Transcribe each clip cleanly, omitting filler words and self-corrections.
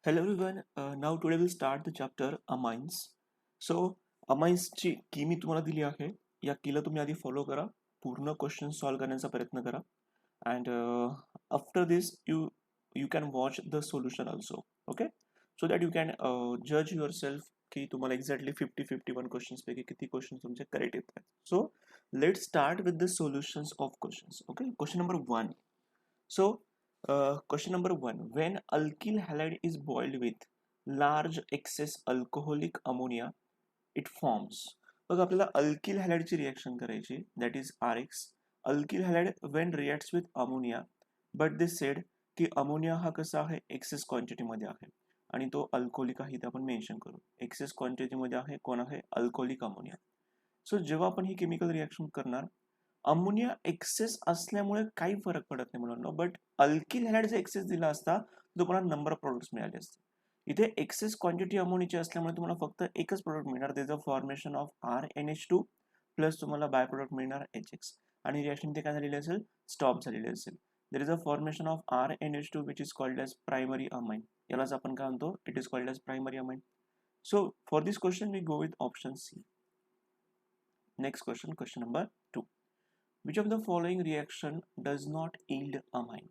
Hello everyone. Now today we'll start the chapter amines. So amines ची की मी तुम्हाला दिली आहे. या कीला तुम्ही आधी फॉलो करा. पूर्ण क्वेश्चन सॉल्व करण्याचा प्रयत्न करा. And after this you can watch the solution also. Okay? So that you can judge yourself की तुम्हाला एक्झॅक्टली 50-51 क्वेश्चन्स पैकी किती क्वेश्चन तुमचे करेक्ट येतात. So let's start with the solutions of questions. Okay? Question number 1. So, question number 1. When alkyl halide is boiled with large excess alcoholic ammonia, it forms. बघा आपल्याला alkyl हॅलाइडची reaction करायची, that is R X. Alkyl halide when reacts with ammonia, but they said की ammonia हा कसा आहे, access क्वांटिटीमध्ये आहे आणि तो अल्कोहोलिक आहे, ते आपण मेन्शन करू. एक्सेस क्वांटिटीमध्ये आहे, कोण आहे, अल्कोहोलिक अमोनिया. सो जेव्हा आपण ही केमिकल रिॲक्शन करणार, अमोनिया एक्सेस असल्यामुळे काही फरक पडत नाही मुलांना, बट अल्किल हॅलाइडचा एक्सेस दिला असता तर तुम्हाला नंबर ऑफ प्रोडक्ट्स मिळाले असते. इथे एक्सेस क्वांटिटी अमोनियाची असल्यामुळे तुम्हाला फक्त एकच प्रोडक्ट मिळणार, त्याचं फॉर्मेशन ऑफ RnH2 प्लस तुम्हाला बाय प्रोडक्ट मिळणार HX, आणि रिॲक्शन ते काय झालेली असेल, स्टॉप झालेली असेल. There is a formation of RnH2 which is called as primary amine. यालाच आपण काय म्हणतो, it is called as primary amine. So for this question we go with option C. Next question, question number 2. Which of the following reaction does not yield amine?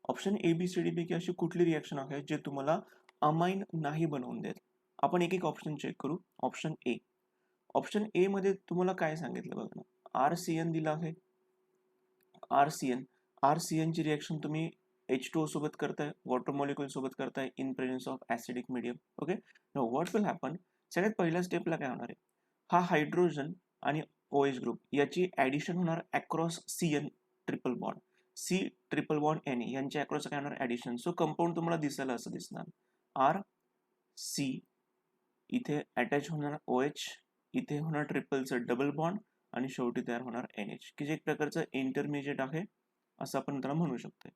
Option A B C D पैकी अशी कुठली reaction आहे जे तुम्हाला amine नाही बनवून देत. आपण एक एक ऑप्शन चेक करू. Option A. ऑप्शन ए मध्ये तुम्हाला काय सांगितलं बघा ना, RCN दिला आहे. RCN ची रिएक्शन तुम्ही H2O सोबत करताय, वॉटर मॉलिक्युल सोबत करताय in presence of acidic medium. Okay, now what will happen, सगळ्यात पहिल्या स्टेपला काय होणार आहे, हा हायड्रोजन आणि OH ग्रुप याची ऍडिशन होणार across CN triple bond, C triple bond Na यांच्या अक्रॉस काय होणार, ऍडिशन. सो कंपाऊंड तुम्हाला दिसायला असं दिसणार, RC, इथे अटॅच होणार OH, इथे होणार ट्रिपलचं डबल बॉन्ड आणि शेवटी तयार होणार NH, की जे एक प्रकारचं इंटरमिजिएट आहे असं आपण त्याला म्हणू शकतो.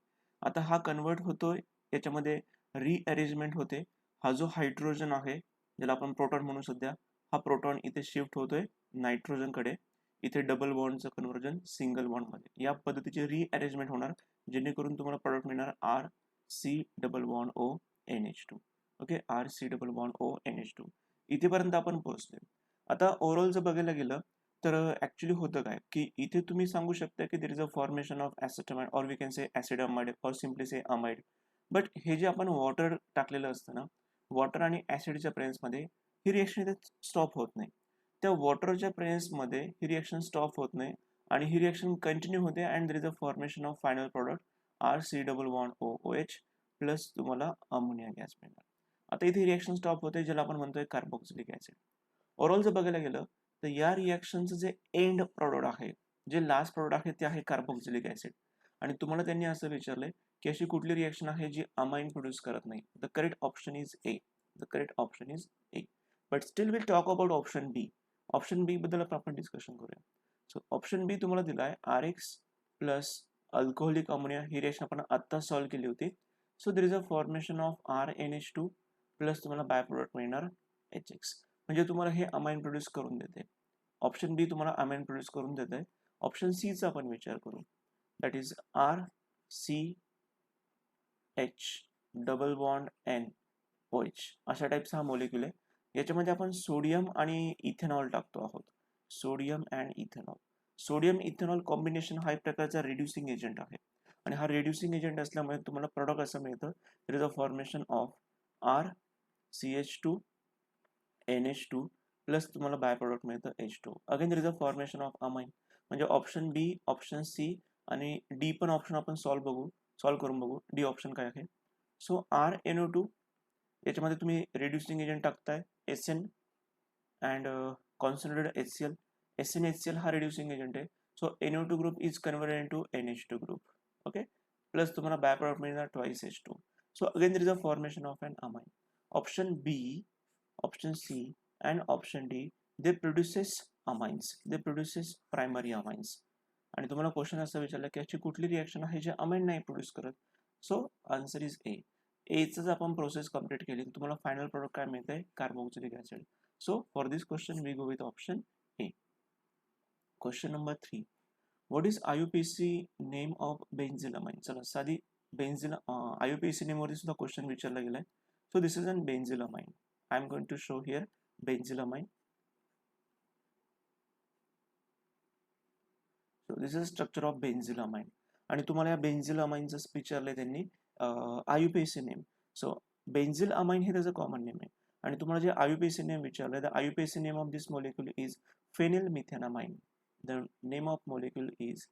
आता हा कन्वर्ट होतोय, याच्यामध्ये रिअरेंजमेंट होते. हा जो हायड्रोजन आहे ज्याला आपण प्रोटॉन म्हणू सध्या, हा प्रोटॉन इथे शिफ्ट होतोय नायट्रोजन कडे, इथे डबल बॉन्डचं कन्वर्जन सिंगल बॉन्ड मध्ये. या पद्धतीचे रिअरेंजमेंट होणार जेणेकरून तुम्हाला प्रोडक्ट मिळणार RC double bond O NH2. Okay, RC double bond O NH2. इथेपर्यंत आपण पोहोचलोय. आता ओव्हरऑल जर बघायला गेलं तर ऍक्च्युली होतं काय की इथे तुम्ही सांगू शकता की there is a formation of acetamide, or we can say acid amide, or simply say amide. But हे जे आपण वॉटर टाकलेलं असतं ना, वॉटर आणि ऍसिडच्या प्रेझेन्समध्ये ही रिएक्शन इथे स्टॉप होत नाही. त्या वॉटरच्या प्रेझेन्समध्ये ही रिएक्शन स्टॉप होत नाही आणि ही रिएक्शन कंटिन्यू होते and there is a formation of final product RC double bond OH plus तुम्हाला अमोनिया गॅस मिळणार. आता इथे रिएक्शन स्टॉप होते, ज्याला आपण म्हणतोय कार्बोक्सिलिक ऍसिड. ओव्हरऑल जर बघायला गेलं तर या रिएक्शनचं जे एंड प्रोडक्ट आहे, जे लास्ट प्रोडक्ट आहे, ते आहे कार्बोक्सिलिक ऍसिड. आणि तुम्हाला त्यांनी असं विचारलंय की अशी कुठली रिएक्शन आहे जी अमाइन प्रोड्यूस करत नाही. The correct option is A. The correct option is A. But still will talk about option B. Option B बद्दल आपण डिस्कशन करूया. सो ऑप्शन बी तुम्हाला दिलाय RX प्लस अल्कोहोलिक अमोनिया. ही रिएक्शन आपण आत्ता सॉल्व्ह केली होती. So there is a formation of RnH2 plus तुम्हाला बाय प्रोडक्ट मिळणार HX, म्हणजे तुम्हाला हे अमाइन प्रोड्यूस करून देते. ऑप्शन बी तुम्हाला अमाइन प्रोड्यूस करून देत आहे. ऑप्शन सी चा आपण विचार करू, that is RCH double bond NOH, अशा टाईपचा हा मॉलिक्युल आहे. याच्यामध्ये आपण सोडियम आणि इथेनॉल टाकतो आहोत. Sodium and ethanol. Sodium ethanol combination हा एक प्रकारचा रिड्युसिंग एजंट आहे आणि हा रिड्युसिंग एजंट असल्यामुळे तुम्हाला प्रोडक्ट असं मिळतं, देर is a formation of RCH2 NH2 plus तुम्हाला बाय प्रोडक्ट मिळतं H2. Again there is a formation of amine. म्हणजे ऑप्शन बी, ऑप्शन सी आणि डी पण ऑप्शन आपण सॉल्व्ह करून बघू. डी ऑप्शन काय आहे. सो RnO2 याच्यामध्ये तुम्ही रिड्युसिंग एजंट टाकताय SN and concentrated HCl. SnHCl हा रिड्युसिंग एजंट आहे. So NO2 group is converted into NH2 group. Okay, plus तुम्हाला बाय प्रोडक्ट मिळणार twice H2. So again there is a formation of an amine. Option B, option C and option D, they produces amines, they produces primary amines. आणि तुम्हाला question असं विचारलं की अशी कुठली reaction आहे जे अमाइन नाही प्रोड्यूस करत. So answer is A. एच आपण प्रोसेस कंप्लीट केली तर तुम्हाला फायनल प्रोडक्ट काय मिळतंय, carboxylic acid. So for this question we go with option A. Question number 3. What is IUPAC name of benzylamine. चला साधी बेन्झिल IUPAC नेमवरती सुद्धा क्वेश्चन विचारला गेलाय. So this is an benzylamine. I'm going to show here benzylamine. So this is structure of benzylamine. आणि तुम्हाला या बेन्झिलामाइनचं विचारलंय त्यांनी IUPAC name. So बेन्झिलामाइन हे त्याचं कॉमन नेम आहे. आणि तुम्हाला जे IUPAC नेम विचारलंय, the IUPAC name of this molecule is phenylmethanamine. The name of molecule is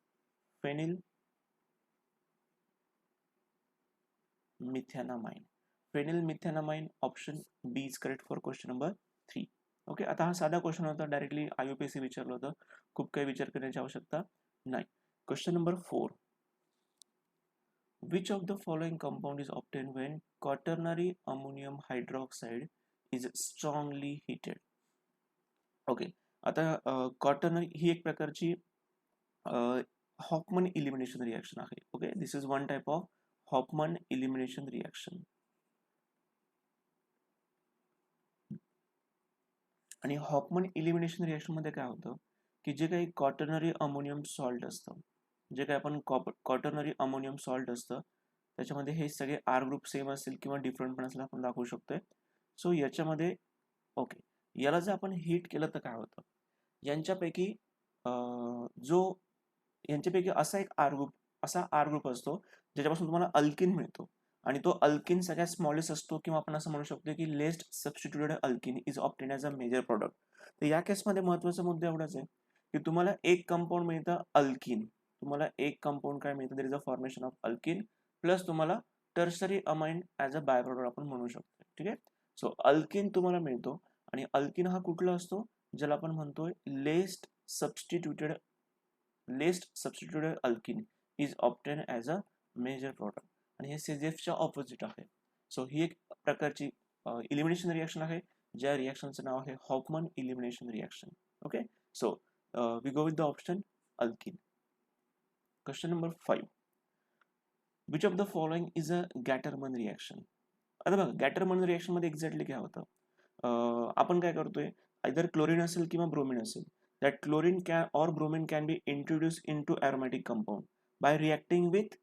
phenylmethanamine. Phenylmethanamine option B is correct for question number 3. Okay, आता हा साधा क्वेश्चन होता, डायरेक्टली IUPAC विचारलं होतं, खूप काही विचार करण्याची आवश्यकता नाही. Question number 4. Which of the following compound is obtained when quaternary ammonium hydroxide is strongly heated? Okay, आता क्वाटर्नरी ही एक प्रकारची हॉफमन इलिमिनेशन रिएक्शन आहे. Okay, this is one type of Hoffman elimination reaction. आणि हॉफमन इलिमिनेशन रिएक्शन मध्ये काय होतं की जे काही क्वाटर्नरी अमोनियम सॉल्ट असतं, जे काही आपण क्वाटर्नरी अमोनियम सॉल्ट असतं त्याच्यामध्ये हे सगळे आर ग्रुप सेम असेल किंवा डिफरंट पण असेल आपण दाखवू शकतोय. सो याच्यामध्ये ओके, याला जर आपण हीट केलं तर काय होतं, यांच्यापैकी असा एक आर ग्रुप असतो ज्याच्यापासून तुम्हाला अल्किन मिळतो, आणि तो अल्किन सगळ्यात स्मॉलेस्ट असतो, किंवा आपण असं म्हणू शकतो की least substituted alkene is obtain as a major product. तर या केसमध्ये महत्त्वाचा मुद्दा एवढाच आहे की तुम्हाला एक कंपाऊंड मिळतं अल्किन, तुम्हाला एक कंपाऊंड काय मिळतं, there is a formation of alkene plus तुम्हाला tertiary amine as a by product आपण म्हणू शकतो. ठीक आहे, सो अल्किन तुम्हाला मिळतो, आणि अल्किन हा कुठला असतो, ज्याला आपण म्हणतोय least substituted alkene is obtain as a major product, आणि हे CZFच्या ऑपोजिट आहे. सो ही एक प्रकारची इलिमिनेशन रिएक्शन आहे, ज्या रिएक्शनचं नाव आहे Hofmann elimination reaction. Okay, so we go with the option alkene. Question number 5. Which of the following is a Gattermann reaction? आता बघा, गॅटरमन रिएक्शन मध्ये एक्झॅक्टली काय होतं, आपण काय करतोय, आयदर क्लोरीन असेल किंवा ब्रोमीन असेल, that chlorine or bromine can be introduced into aromatic compound by reacting with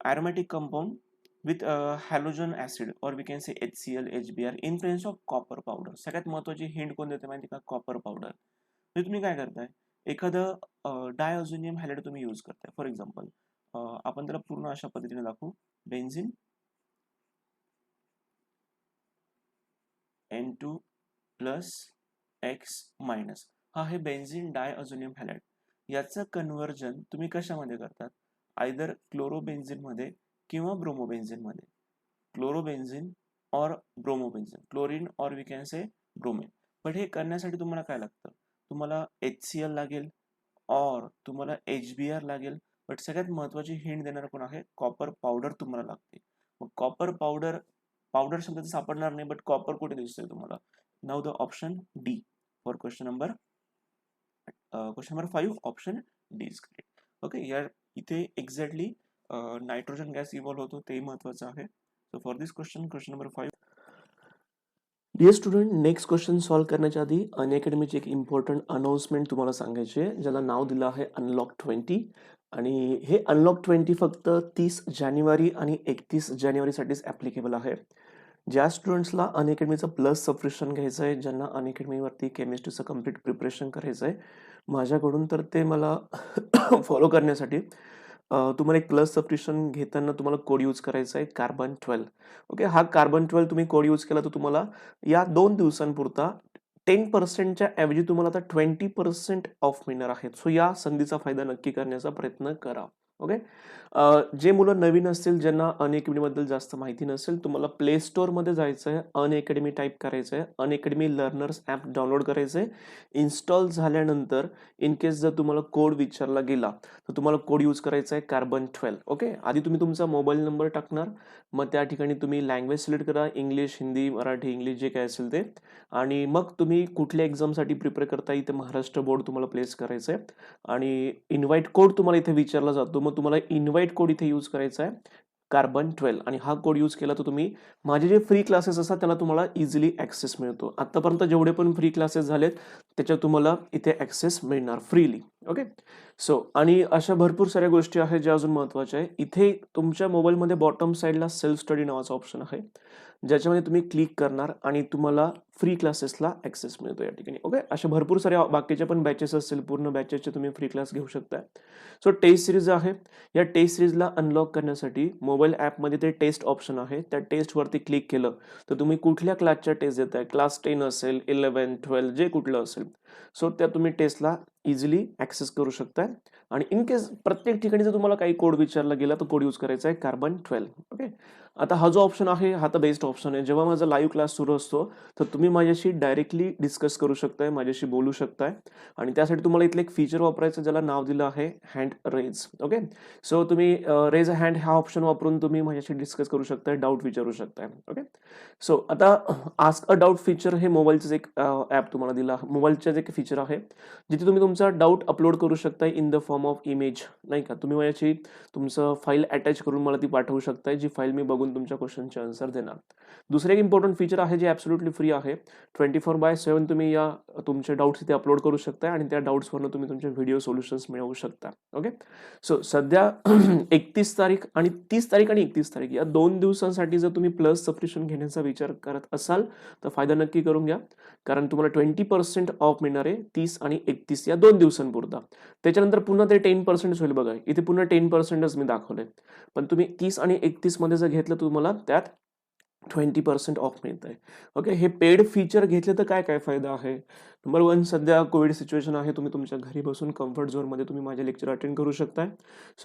aromatic compound with halogen acid, or we can say HCl, HBr in presence of copper powder. सगळ्यात महत्त्वाची hint कोण देते माहिती का, copper powder. म्हणजे तुम्ही काय करताय, एखादं डायअझोनियम हॅलाइड तुम्ही यूज करताय. फॉर एक्झाम्पल आपण त्याला पूर्ण अशा पद्धतीने दाखवू, benzene N2 plus X minus, हा आहे बेन्झिन डायअझोनियम हॅलाइड. याचं कन्व्हर्जन तुम्ही कशामध्ये करतात, आयदर क्लोरोबेन्झिन मध्ये किंवा ब्रोमोबेन्झिन मध्ये. क्लोरोबेन्झिन और ब्रोमोबेन्झिन, क्लोरीन और we can say bromine. But हे करण्यासाठी तुम्हाला काय लागतं, तुम्हाला HCl लागेल और तुम्हाला HBr लागेल. बट सगळ्यात महत्त्वाची हिंट देणार कोण आहे, कॉपर पावडर तुम्हाला लागते. मग कॉपर पावडर शब्द सापडणार नाही, बट कॉपर कुठे दिसतोय तुम्हाला. Now the option D for question number 5, option D is correct. Okay, या इथे एक्झॅक्टली नायट्रोजन गॅस इव्हॉल्व होतो, ते महत्वाचं आहे. So for this question number 5. Dear student, next question solve करण्याच्या आधी अनअकॅडमीची एक इम्पॉर्टंट अनाउन्समेंट तुम्हाला सांगायची आहे, ज्याला नाव दिलं आहे अनलॉक 20. आणि हे अनलॉक 20 फक्त 30 जानेवारी आणि 31 जानेवारीसाठीच ॲप्लिकेबल आहे. ज्या स्टुडंट्सला अनअकॅडमीचं प्लस सबस्क्रिप्शन घ्यायचं आहे, ज्यांना अनअकॅडमीवरती केमिस्ट्रीचं कम्प्लीट प्रिपरेशन करायचं आहे माझ्याकडून, तर ते मला फॉलो करण्यासाठी तुम्हाला एक प्लस सबस्क्रिप्शन घेताना तुम्हाला कोड यूज करायचा आहे कार्बन 12. ओके, हा कार्बन 12 तुम्ही कोड यूज केला तर तुम्हाला या 2 दिवसांपुरता 10%च्या ऐवजी तुम्हाला आता 20% ऑफ मिळणार आहेत. सो या संधीचा फायदा नक्की करण्याचा प्रयत्न करा. ओके, जे मुलं नवीन असतील, ज्यांना अनअकॅडमीबद्दल जास्त माहिती नसेल, तुम्हाला प्ले स्टोअरमध्ये जायचं आहे, अनअकॅडमी टाईप करायचं आहे, अनअकॅडमी लर्नर्स ॲप डाउनलोड करायचं आहे. इन्स्टॉल झाल्यानंतर इन केस जर तुम्हाला कोड विचारला गेला तर तुम्हाला कोड यूज करायचा आहे कार्बन 12. ओके, आधी तुम्ही तुमचा मोबाईल नंबर टाकणार, मग त्या ठिकाणी तुम्ही लँग्वेज सिलेक्ट करा, इंग्लिश, हिंदी, मराठी, इंग्लिश जे काय असेल ते, आणि मग तुम्ही कुठल्या एक्झामसाठी प्रिपेअर करता, इथे महाराष्ट्र बोर्ड तुम्हाला प्लेस करायचं आहे, आणि इन्व्हाइट कोड तुम्हाला इथे विचारला जातो, मग तुम्हाला इन्व्हाइट कोड इथे यूज करायचा आहे कार्बन 12. आणि हा कोड यूज केला तर तुम्ही माझे जे फ्री क्लासेस असतात त्याला तुम्हाला इझिली ॲक्सेस मिळतो. आतापर्यंत जेवढे पण फ्री क्लासेस झालेत त्याच्यात तुम्हाला इथे ॲक्सेस मिळणार फ्रीली. ओके, आणि अशा भरपूर साऱ्या गोष्टी आहेत ज्या अजून महत्त्वाच्या आहे. इथे तुमच्या मोबाईलमध्ये बॉटम साइडला सेल्फ स्टडी नावाचा ऑप्शन आहे, ज्याच्यामध्ये तुम्ही क्लिक करणार आणि तुम्हाला फ्री क्लासेसला ॲक्सेस मिळतो या ठिकाणी. ओके. अशा भरपूर साऱ्या बाकीच्या पण बॅचेस असतील, पूर्ण बॅचेसचे तुम्ही फ्री क्लास घेऊ शकता. टेस्ट सीरीज आहे. या टेस्ट सीरीजला अनलॉक करण्यासाठी मोबाईल ॲपमध्ये ते टेस्ट ऑप्शन आहे. त्या टेस्टवरती क्लिक केलं तर तुम्ही कुठल्या क्लासच्या टेस्ट देताय, क्लास 10 असेल, 11, 12 जे कुठलं असेल, त्या तुम्ही टेस्टला इझिली ॲक्सेस करू शकताय. आणि इन केस प्रत्येक ठिकाणी जर तुम्हाला काही कोड विचारला गेला तर कोड यूज करायचा आहे कार्बन 12. ओके. आता हा जो ऑप्शन आहे हा तर बेस्ट ऑप्शन आहे. जेव्हा माझा लाईव्ह क्लास सुरू असतो तर तुम्ही माझ्याशी डायरेक्टली डिस्कस करू शकताय, माझ्याशी बोलू शकताय. आणि त्यासाठी तुम्हाला इथलं एक फीचर वापरायचं ज्याला नाव दिलं आहे हँड रेज. ओके. तुम्ही रेज अ हँड हा ऑप्शन वापरून तुम्ही माझ्याशी डिस्कस करू शकताय, डाऊट विचारू शकताय. ओके. आता आस्क अ डाऊट फीचर हे मोबाईलचंच एक ॲप तुम्हाला दिलं, मोबाईलचंच एक फीचर आहे, जिथे तुम्ही तुमचा डाऊट अपलोड करू शकताय in the form of image, नाही का. तुम्ही माझ्याशी तुमचं फाईल अटॅच करून मला ती पाठवू शकताय, जी फाईल मी बघून तुमच्या क्वेश्चनचे आन्सर देणार. दुसरं एक इम्पॉर्टंट फीचर आहे जे ॲब्सोल्युटली फ्री आहे. 24/7 तुम्ही या तुमचे डाऊट्स इथे अपलोड करू शकताय आणि त्या डाऊट्सवरनं तुम्ही तुमचे व्हिडिओ सोल्युशन्स मिळवू शकता. ओके. सध्या 31 तारीख आणि 30 तारीख आणि 31 तारीख या 2 दिवसांसाठी जर तुम्ही प्लस सबस्क्रिप्शन घेण्याचा विचार करत असाल तर फायदा नक्की करून घ्या, कारण तुम्हाला 20% ऑफ मिळणार आहे 30 आणि 31 या 2 दिवसांपुरता. त्याच्यानंतर पुन्हा ते 10% होईल बघा. इथे पुन्हा 10%च मी दाखवलंय. पण तुम्ही 30 आणि 31 मध्ये जर घेतलं तुम्हाला त्यात 20% ऑफ मिळतंय. ओके. हे पेड फीचर घेतले तर काय काय फायदा आहे? नंबर 1, सध्या कोविड सिच्युएशन आहे. तुम्ही तुमच्या घरी बसून कम्फर्ट झोनमध्ये तुम्ही माझे लेक्चर अटेंड करू शकताय.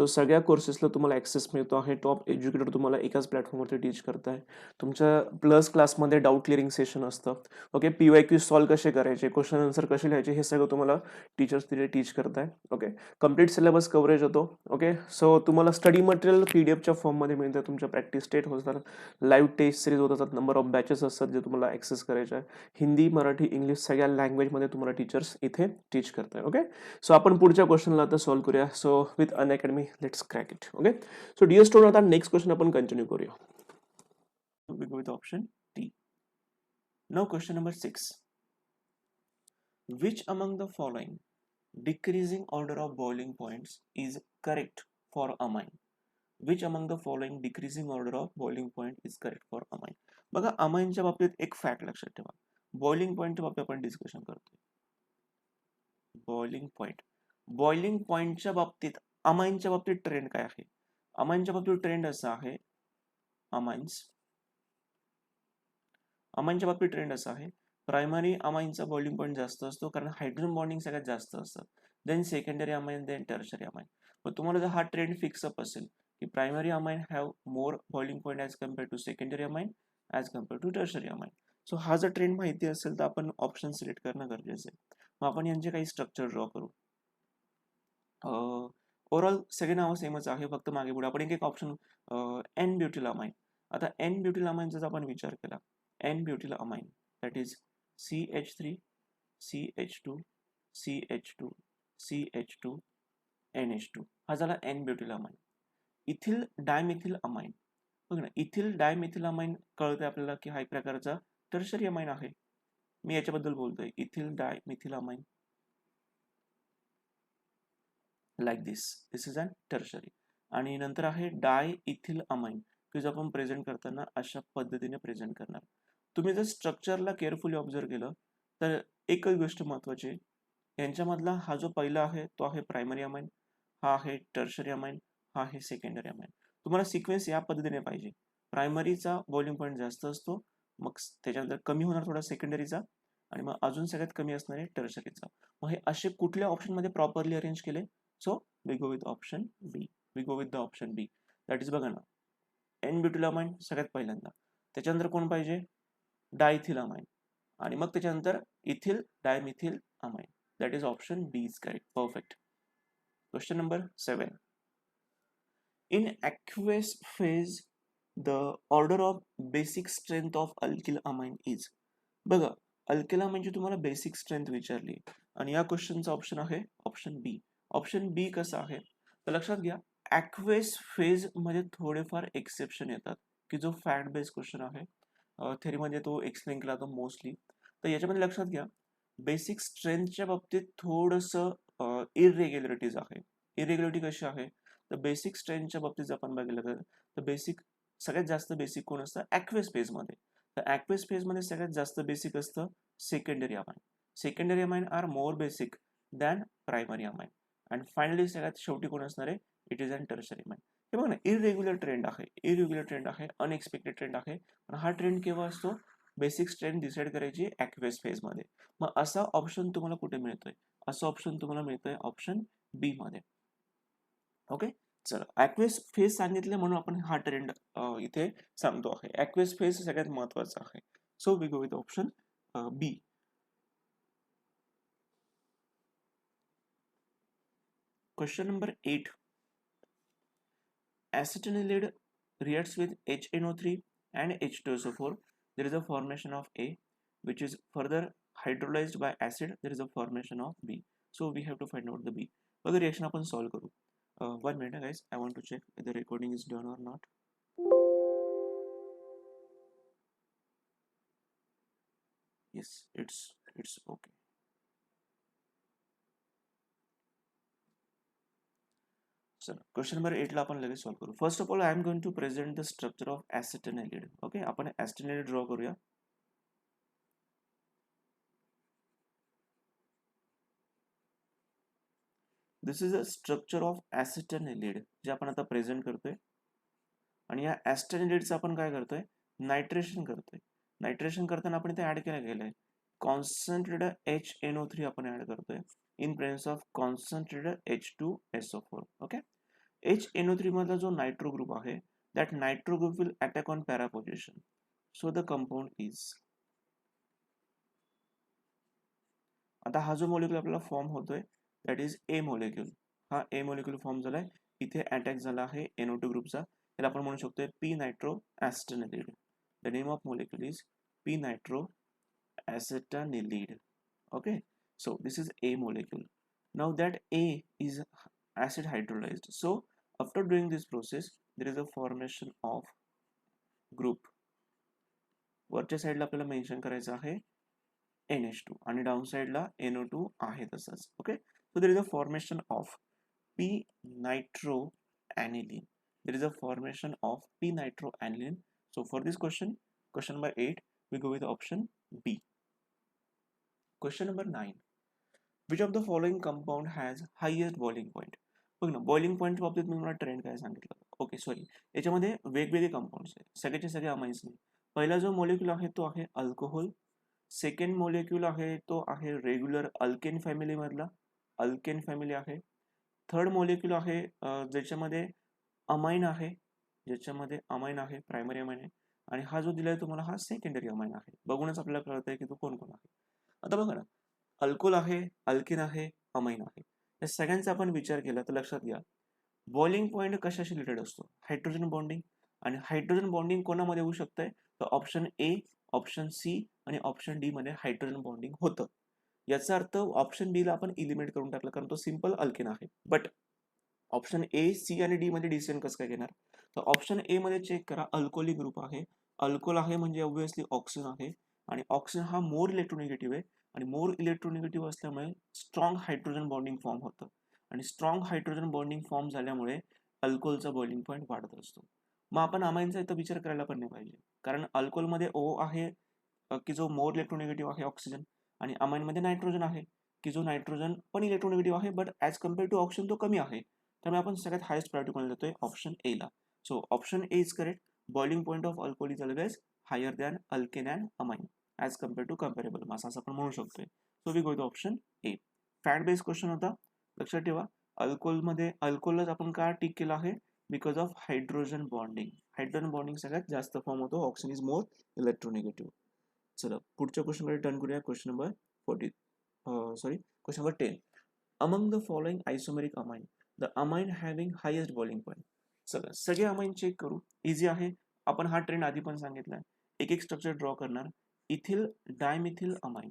सगळ्या कोर्सेसला तुम्हाला ॲक्सेस मिळतो आहे. टॉप एज्युकेटर तुम्हाला एकाच प्लॅटफॉर्मवरती टीच करताय. तुमच्या प्लस क्लासमध्ये डाऊट क्लिअरिंग सेशन असतं. ओके. PYQ सॉल्व्ह कसे करायचे, क्वेश्चन आन्सर कसे लिहायचे, हे सगळं तुम्हाला टीचर्स तिथे टीच करताय. ओके. कंप्लीट सिलेबस कव्हरेज होतो. ओके. तुम्हाला स्टडी मटेरियल PDFच्या फॉर्ममध्ये मिळतं. तुमच्या प्रॅक्टिस स्टेट होतात, लाईव्ह टेस्ट सिरीज होत असतात, नंबर ऑफ बॅचेस असतात जे तुम्हाला ॲक्सेस करायचे आहे. हिंदी, मराठी, इंग्लिश सगळ्या लँग्वेजमध्ये तुम्हाला टीचर्स इथे टीच करताय. ओके. आपण पुढच्या क्वेश्चनला आता सॉल्व्ह करूया. With Unacademy let's crack it. Okay. Dear student, आता नेक्स्ट क्वेश्चन आपण कंटिन्यू करूया. We go with option D. Now question number 6. Which among the following decreasing order of boiling points is correct for amine? Which among the following decreasing order of boiling point is correct for amine? बघा, अमाइनच्या बाबतीत एक fact लक्षात ठेवा. Boiling पॉइंटच्या बाबतीत आपण discussion करतोय. Boiling पॉइंटच्या बाबतीत अमाइनच्या बाबतीत ट्रेंड काय आहे? अमाइनच्या बाबतीत ट्रेंड असा आहे, अमाइनच्या बाबतीत ट्रेंड असा आहे, प्रायमरी अमाइनचा बॉइलिंग पॉइंट जास्त असतो कारण हायड्रोजन बॉन्डिंग सगळ्यात जास्त असतं. Then secondary amine, then tertiary amine. पण तुम्हाला जर हा ट्रेंड फिक्स अप असेल की primary amine have more boiling point as compare to secondary amine as compare to tertiary amine. हा जर ट्रेंड माहिती असेल तर आपण ऑप्शन सिलेक्ट करणं गरजेचं आहे. मग आपण यांचे काही स्ट्रक्चर ड्रॉ करू. ओव्हरऑल सगळे नावं सेमच आहे, फक्त मागे पुढे आपण एक ऑप्शन एन ब्युटिल अमाइन. आता एन ब्युटिल अमाइनचा आपण विचार केला, n butyl amine that is CH3 CH2 CH2 CH2 NH2 हा झाला n butyl amine. Ethyl dimethyl amine, बघ ना, इथिल डायमिथिल अमाइन कळतंय आपल्याला की हा एक प्रकारचा टर्शरी अमाइन आहे. मी याच्याबद्दल बोलतोय, ethyl dimethyl amine like this is an tertiary. आणि नंतर आहे डाय इथिल अमाइन, की जो आपण प्रेझेंट करताना अशा पद्धतीने प्रेझेंट करणार. तुम्ही जर स्ट्रक्चरला केअरफुली ऑब्झर्व केलं तर एकच गोष्ट महत्वाची, यांच्यामधला हा जो पहिला आहे तो आहे प्रायमरी अमाइन, हा आहे टर्शरी अमाइन, हा आहे सेकंडरी अमाइन. तुम्हाला सिक्वेन्स या पद्धतीने पाहिजे. प्रायमरीचा बॉइलिंग पॉईंट जास्त असतो, मग त्याच्यानंतर कमी होणार थोडा सेकंडरीचा, आणि मग अजून सगळ्यात कमी असणार आहे टर्शरीचा. मग हे असे कुठल्या ऑप्शनमध्ये प्रॉपरली अरेंज केले? So we go with option B. That is, बघा ना, एन ब्युटिल अमाइन सगळ्यात पहिल्यांदा, त्याच्यानंतर कोण पाहिजे? डायथिल अमाइन, आणि मग त्याच्यानंतर ethyl dimethyl amine. That is option B is correct. Perfect. Question number 7. In aqueous phase, the order of basic strength of alkyl amine is. बघा, अल्किल अमाइनची तुम्हाला बेसिक स्ट्रेंथ विचारली आणि या क्वेश्चनचा ऑप्शन आहे ऑप्शन बी. ऑप्शन बी कसं आहे तर लक्षात घ्या, ॲक्वेस फेज मध्ये थोडेफार एक्सेप्शन येतात की जो फॅक्ट बेस्ड क्वेश्चन आहे, थेरीमध्ये तो एक्सप्लेन केला तो मोस्टली. तर याच्यामध्ये लक्षात घ्या, बेसिक स्ट्रेंथच्या बाबतीत थोडंसं इरेग्युलरिटीज आहे. इरेग्युलरिटी कशी आहे, तर बेसिक स्ट्रेनच्या बाबतीत आपण बघितलं तर बेसिक सगळ्यात जास्त बेसिक कोण असतं, ॲक्वेस फेजमध्ये. तर ॲक्वेस फेजमध्ये सगळ्यात जास्त बेसिक असतं secondary amine. Secondary amine are more basic than primary amine. And finally सगळ्यात शेवटी कोण असणार आहे, it is and tertiary amine. हे बघा ना, इरेग्युलर ट्रेंड आहे, इरेग्युलर ट्रेंड आहे, अनएक्सपेक्टेड ट्रेंड आहे. पण हा ट्रेंड केव्हा असतो, बेसिक स्ट्रेंथ डिसाईड करायची ॲक्वेस फेजमध्ये. मग असा ऑप्शन तुम्हाला कुठे मिळतोय, असं ऑप्शन तुम्हाला मिळतोय ऑप्शन बी मध्ये. ओके, चला ॲक्वेस फेज सांगितले म्हणून आपण हा ट्रेंड इथे सांगतो आहे. ॲक्वेस फेज सगळ्यात महत्वाचा आहे. So we go with option B. Question number 8. Acetanilide reacts with HNO3 and H2SO4. There is a formation of A, which is further hydrolyzed by acid. There is a formation of B. So we have to find out the B. The reaction आपण solve करू. 1 minute guys, I want to check if the recording is done or not. Yes, it's okay. चला question number 8 ला आपण लगेच solve करू. First of all I am going to present the structure of acetanilide. Okay, आपण acetanilide draw करूया. This is a structure of acetanilide जे आपण आता प्रेझेंट करतोय. आणि या ॲसिटानिलीडचं आपण काय करतोय, नायट्रेशन करतोय. नायट्रेशन करताना आपण इथे ऍड केलं गेलंय कॉन्सन्ट्रेटेड HNO3 आपण ऍड करतोय in presence of concentrated H2SO4. Okay, HNO3 मधला जो नायट्रो ग्रुप आहे, that nitro group will attack on para position. So the compound is. आता हा जो मॉलिक्यूल आपल्याला फॉर्म होतोय दॅट इज ए मॉलिक्यूल. हा ए मॉलिक्यूल फॉर्म झालाय, इथे अटॅक झाला आहे NO2 ग्रुपचा. त्याला आपण म्हणू शकतोय p nitro acetanilide. The name of molecule is p nitro acetanilide. Okay, so this is A molecule. Now that A is acid hydrolyzed. So after doing this process there is a formation of group. वरच्या साईडला आपल्याला mention करायचं आहे NH2 आणि down साईडला NO2 आहे तसंच. Okay, so there is a formation of P nitroaniline. There is a formation of P nitroaniline. So for this question number 8, we go with option B. Question number 9. Which of the following compound has highest boiling point? बघ ना, boiling point बाबतीत मी मला trend काय सांगितलं. Okay sorry, याच्यामध्ये वेगवेगळे compounds आहेत, सगळ्याचे सगळे अमाइन्स नाही. पहिला जो मॉलिक्यूल आहे तो आहे अल्कोहोल. सेकंड मॉलिक्यूल आहे तो आहे रेग्युलर अल्केन फॅमिली मधला, अल्केन फॅमिली आहे. थर्ड मॉलिक्यूल आहे ज्याच्यामध्ये अमाइन आहे, प्रायमरी अमाइन आहे. आणि हा जो दिलाय तुम्हाला हा सेकंडरी अमाइन आहे. बघूनच आपल्याला कळतंय की तो कोण कोण आहे. आता बघा ना, अल्कोहोल आहे, अल्केन आहे, अमाइन आहे. या सगळ्यांचा आपण विचार केला तर लक्षात घ्या बॉइलिंग पॉईंट कशाशी रिलेटेड असतो, हायड्रोजन बॉन्डिंग. आणि हायड्रोजन बॉन्डिंग कोणामध्ये होऊ शकतंय, तर ऑप्शन ए, ऑप्शन सी आणि ऑप्शन डी मध्ये हायड्रोजन बॉन्डिंग होतं. याचा अर्थ ऑप्शन बी ला आपण इलिमिनेट करून टाकलं कारण तो सिंपल अल्केन आहे. बट ऑप्शन ए, सी आणि डी मध्ये डिसिजन कसं काय घेणार, तर ऑप्शन ए मध्ये चेक करा, अल्कोहोलिक ग्रुप आहे. अल्कोहोल आहे म्हणजे ऑब्व्हियसली ऑक्सिजन आहे आणि ऑक्सिजन हा मोर इलेक्ट्रोनिगेटिव्ह आहे आणि मोर इलेक्ट्रोनिगेटिव्ह असल्यामुळे स्ट्रॉंग हायड्रोजन बॉन्डिंग फॉर्म होतं आणि स्ट्रॉंग हायड्रोजन बॉन्डिंग फॉर्म झाल्यामुळे अल्कोहोलचा बॉइलिंग पॉईंट वाढत असतो. मग आपण अमाइनचा इथं विचार करायला पण नाही पाहिजे कारण अल्कोहोलमध्ये O आहे की जो मोर इलेक्ट्रोनिगेटिव्ह आहे ऑक्सिजन आणि अमाइनमध्ये नायट्रोजन आहे की जो नायट्रोजन पण इलेक्ट्रोनिगेटिव्ह आहे but as compare to oxygen तो कमी आहे. त्यामुळे आपण सगळ्यात हायेस्ट प्रायोरिटी कोणाला देतोय, ऑप्शन ए ला. So option A is correct. Boiling point of alcohol is always higher than alkane and amine as compare to comparable mass असं आपण म्हणू शकतोय. So we go to option A. Fact based question होता, लक्षात ठेवा. अल्कोहोलमध्ये अल्कोहोलच आपण का टिक केलं आहे, because of hydrogen bonding. Hydrogen bonding सगळ्यात जास्त फॉर्म होतो, ऑक्सिजन इज मोर इलेक्ट्रोनिगेटिव्ह. चला पुढच्या क्वेश्चनकडे टर्न करूया. Question number 10. Among the following isomeric amine the amine having highest boiling point. चला सगळे अमाइन चेक करू, इझी आहे. आपण हा ट्रेंड आधी पण सांगितलाय. एक एक स्ट्रक्चर ड्रॉ करणार. Ethyl dimethyl amine.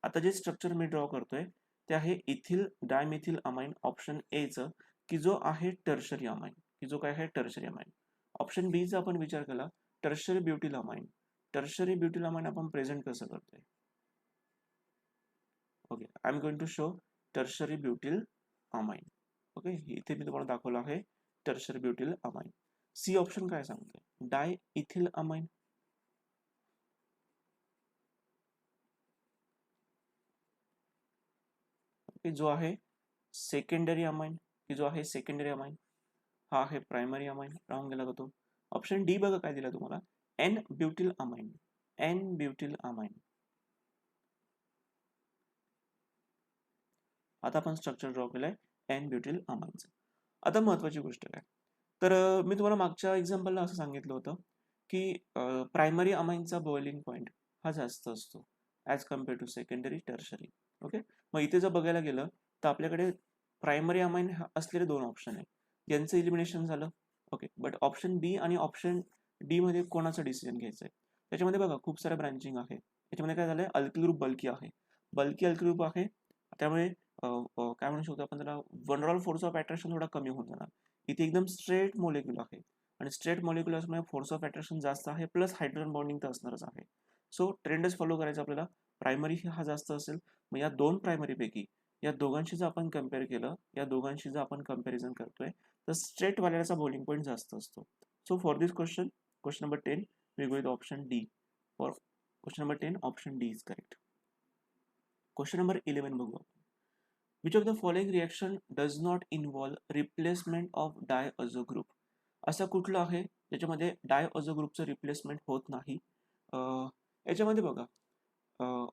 आता जे स्ट्रक्चर मी ड्रॉ करतोय ते आहे ethyl dimethyl amine option A चं, की जो आहे टर्शरी अमाइन, की जो काय आहे टर्शरी अमाइन. ऑप्शन बी चा आपण विचार केला tertiary butyl amine. Tertiary butyl amine आपण प्रेझेंट कसं करतोय? Okay, I am going to show tertiary butyl amine. Okay, इथे मी तुम्हाला दाखवलं आहे tertiary butyl amine. C option काय सांगते? डाय इथिल अमाइन. ओके, जो आहे सेकंडरी अमाइन, की जो आहे सेकंडरी अमाइन, हा आहे प्रायमरी अमाइन. राहून गेला का तो? ऑप्शन डी बघा काय दिला तुम्हाला, n butyl amine. N butyl amine. आता आपण स्ट्रक्चर ड्रॉ केलंय एन ब्युटिल अमाइनचं. आता महत्वाची गोष्ट काय, तर मी तुम्हाला मागच्या एक्झाम्पलला असं सांगितलं होतं की प्रायमरी अमाइनचा बॉइलिंग पॉईंट हा जास्त असतो as compare to secondary tertiary. Okay, मग इथे जर बघायला गेलं तर आपल्याकडे प्रायमरी अमाइन असलेले दोन ऑप्शन आहे, यांचं इलिमिनेशन झालं. ओके, बट ऑप्शन बी आणि ऑप्शन डी मध्ये कोणाचं डिसिजन घ्यायचं आहे? त्याच्यामध्ये बघा खूप साऱ्या ब्रांचिंग आहे. त्याच्यामध्ये काय झालंय, अल्किल ग्रुप बल्की आहे, बल्की अल्किल ग्रुप आहे, त्यामुळे काय म्हणू शकतो आपण त्याला, वन रॉल फोर्स ऑफ अट्रॅक्शन थोडा कमी होऊन जाणार. इथे एकदम स्ट्रेट मॉलिक्यूल आहे आणि स्ट्रेट मॉलिक्यूल असल्यामुळे फोर्स ऑफ अट्रॅक्शन जास्त आहे, प्लस हायड्रोजन बॉन्डिंग तर असणारच आहे. सो ट्रेंडच फॉलो करायचा आपल्याला. प्रायमरी हा जास्त असेल, मग या दोन प्रायमरी पैकी या दोघांशी जर आपण कम्पेअर केलं, या दोघांशी जर आपण कम्पॅरिझन करतोय, तर स्ट्रेट वाल्याचा बॉलिंग पॉईंट जास्त असतो. So for this question, question number 10, we go with option D. For question number 10, option D is correct. Question number 11 बघू. Which of the following reaction does not involve replacement of diazo group? असा कुठला आहे ज्याच्यामध्ये डायअझो ग्रुपचं replacement होत नाही? याच्यामध्ये बघा,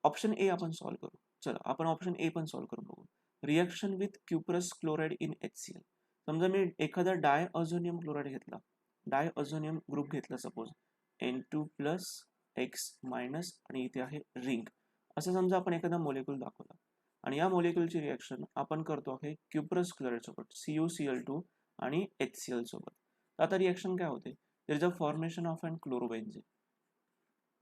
ऑप्शन ए आपण सॉल्व्ह करू. चला आपण ऑप्शन ए पण सॉल्व्ह करून बघू. Reaction with cuprous chloride in HCl. समजा मी एखादा डायअझोनियम क्लोराइड घेतला, डायअझोनियम ग्रुप घेतला, suppose N2 plus X minus आणि इथे आहे रिंग, असं समजा आपण एखादा मॉलिक्यूल दाखवला आणि या मॉलिक्यूलची रिएक्शन आपण करतो आहे क्युप्रस क्लोराइड सोबत, CuCl2 आणि HCl सोबत. आता रिएक्शन काय होते, there is a formation of an chlorobenzene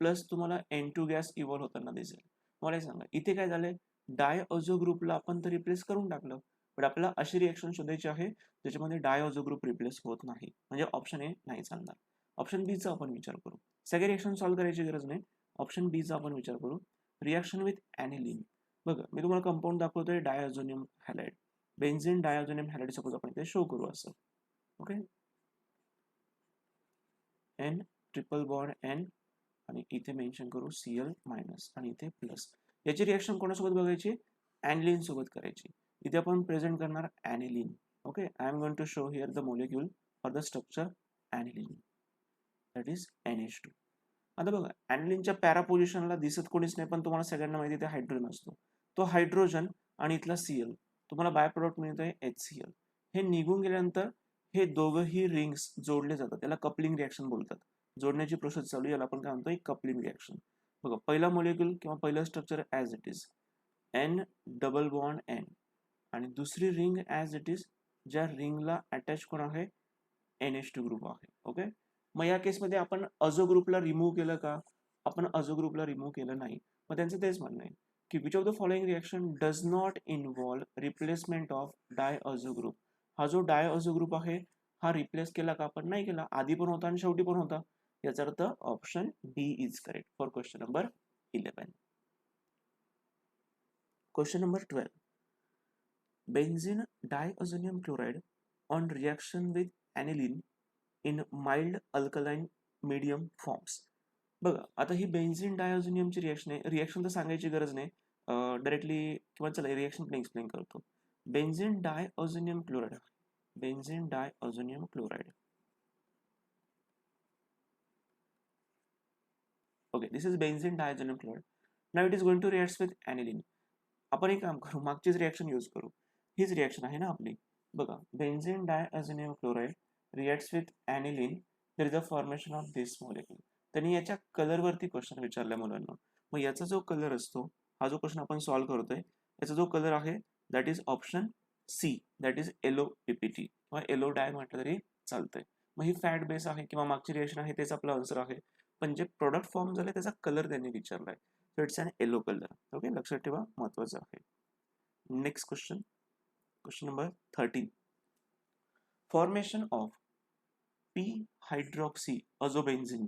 plus तुम्हाला N2 गॅस इव्हॉल्व होताना दिसेल. मला सांगा इथे काय झालंय, डायअझो ग्रुपला आपण तर रिप्लेस करून टाकलं, पण आपल्याला अशी रिएक्शन शोधायची आहे ज्याच्यामध्ये डायअझो ग्रुप रिप्लेस होत नाही, म्हणजे ऑप्शन ए नाही चालणार. ऑप्शन बी चा आपण विचार करू. सगळे रिएक्शन सॉल्व्ह करायची गरज नाही, ऑप्शन बी चा आपण विचार करू. Reaction with aniline. बघा मी तुम्हाला कंपाऊंड दाखवतोय diazonium halide, benzene diazonium halide suppose आपण इथे शो करू असं. Okay, N triple bond N आणि इथे मेन्शन करू Cl मायनस आणि इथे प्लस. याची रिएक्शन कोणासोबत बघायची, ॲनिलीन सोबत करायची. इथे आपण प्रेझेंट करणार aniline. Okay, I am going to show here the molecule for the structure aniline, that is NH2. आता बघा ॲनिलीनच्या पॅरा पोझिशनला दिसत कोणीच नाही, पण तुम्हाला सगळ्यांना माहिती आहे हायड्रोजन असतो. तो हायड्रोजन आणि इथला Cl, तुम्हाला बाय प्रोडक्ट मिळतोय HCl. हे निघून गेल्यानंतर हे दोघंही रिंग्स जोडले जातात, त्याला कपलिंग रिएक्शन बोलतात. जोडण्याची प्रोसेस चालू, याला आपण काय म्हणतोय, कपलिंग रिएक्शन. बघा पहिला मॉलिक्यूल किंवा पहिलं structure as it is N double bond N आणि दुसरी रिंग ॲज इट इज, ज्या रिंगला अटॅच कोण आहे, NH2 ग्रुप आहे. ओके, मग या केसमध्ये आपण अझो ग्रुपला रिमूव्ह केलं का, आपण अझो ग्रुपला रिमूव्ह केलं नाही. मग त्यांचं तेच म्हणणं आहे की which of the following reaction does not involve replacement of diazo group. हा जो डायअझो ग्रुप आहे हा रिप्लेस केला का, आपण नाही केला, आधी पण होता आणि शेवटी पण होता. याचा अर्थ option D is correct for question number 11. Question number 12. Benzene diazonium chloride on reaction with aniline in mild alkaline medium forms. बघा आता ही बेन्झीन डायअझोनियमची रिएक्शन आहे, रिएक्शन तर सांगायची गरज नाही, डायरेक्टली किंवा चला रिएक्शन पण एक्सप्लेन करतो. Benzene diazonium chloride, benzene diazonium chloride. Okay, this is benzene diazonium chloride. Now it is going to react with aniline. आपण एक काम करू, मागचीच रिएक्शन यूज करू, हीच रिएक्शन आहे ना आपली. बघा benzene diazonium chloride reacts with aniline, there is a formation of this molecule. त्यांनी याच्या कलरवरती क्वेश्चन विचारल्या मुलांना. मग याचा जो कलर असतो, हा जो क्वेश्चन आपण सॉल्व्ह करतोय, याचा जो कलर आहे that is option C, that is yellow PPT किंवा येलो डाय म्हटलं तरी चालतंय. मग ही फॅट बेस आहे किंवा मागची रिएक्शन आहे, तेच आपलं आन्सर आहे, पण जे प्रोडक्ट फॉर्म झाले त्याचा कलर त्यांनी विचारलाय, so it's an yellow colour. Okay, लक्षात ठेवा, महत्वाचं आहे. Next question, question number 13. Formation of p hydroxy azobenzene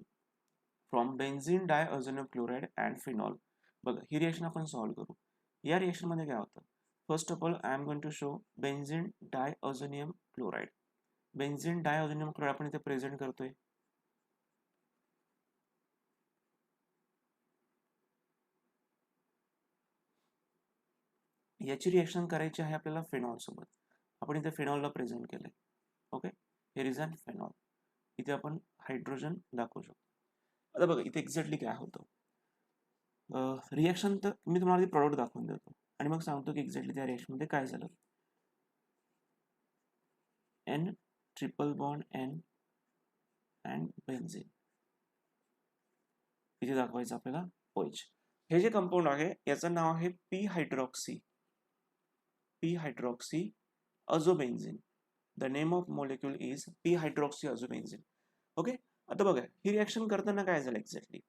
from benzene diazonium chloride and phenol. बघा ही रिएक्शन आपण सॉल्व्ह करू. या रिएक्शन मध्ये काय होतं, first of all I am going to show benzene diazonium chloride. Benzene diazonium chloride आपण इथे प्रेझेंट करतोय. याची रिएक्शन करायची आहे आपल्याला फिनॉल सोबत. आपण इथे फिनॉलला प्रेझेंट केलंय. Okay, here is an phenol. इथे आपण हायड्रोजन दाखवू शकतो. आता बघा इथे एक्झॅक्टली काय होतं. रिएक्शन तर मी तुम्हाला आधी प्रॉडक्ट दाखवून देतो आणि मग सांगतो की एक्झॅक्टली त्या रिएक्शनमध्ये काय झालं. N triple bond N and benzene. इथे दाखवायचं आपल्याला OH. हे जे कंपाऊंड आहे याचं नाव आहे p hydroxy azobenzene. The name of molecule is p hydroxy azobenzene. Okay, आता बघा ही रिएक्शन करताना काय झालं एक्झॅक्टली.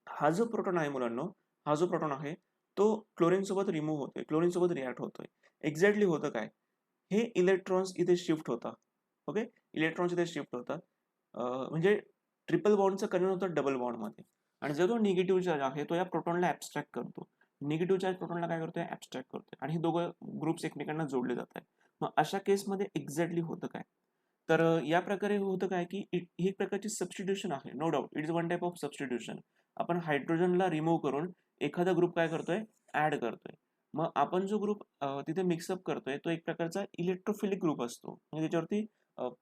हा जो प्रोटॉन आहे मुलांनो, हा जो प्रोटॉन आहे तो क्लोरीन सोबत रिमूव्ह होतोय, क्लोरीन सोबत रिॲक्ट होतोय. एक्झॅक्टली होतं काय, हे इलेक्ट्रॉन्स इथे शिफ्ट होतात. ओके, इलेक्ट्रॉन्स इथे शिफ्ट होतात. म्हणजे ट्रिपल बॉन्डचं कन्वर्ट होतं डबल बॉन्डमध्ये. आणि जो निगेटिव्ह चार्ज आहे तो या प्रोटॉनला ॲब्स्ट्रॅक्ट करतो. निगेटिव्ह चार्ज प्रोटॉनला काय करतोय, ॲब्स्ट्रॅक्ट करतोय आणि हे दोघं ग्रुप्स एकमेकांना जोडले जात आहेत. मग अशा केसमध्ये एक्झॅक्टली होतं काय, तर या प्रकारे होतं काय की ही एक प्रकारची सबस्टिट्यूशन आहे. No doubt it is one type of substitution. आपण हायड्रोजनला रिमूव्ह करून एखादा ग्रुप काय करतोय, ऍड करतोय. मग आपण जो ग्रुप तिथे मिक्सअप करतोय तो एक प्रकारचा इलेक्ट्रोफिलिक ग्रुप असतो. म्हणजे त्याच्यावरती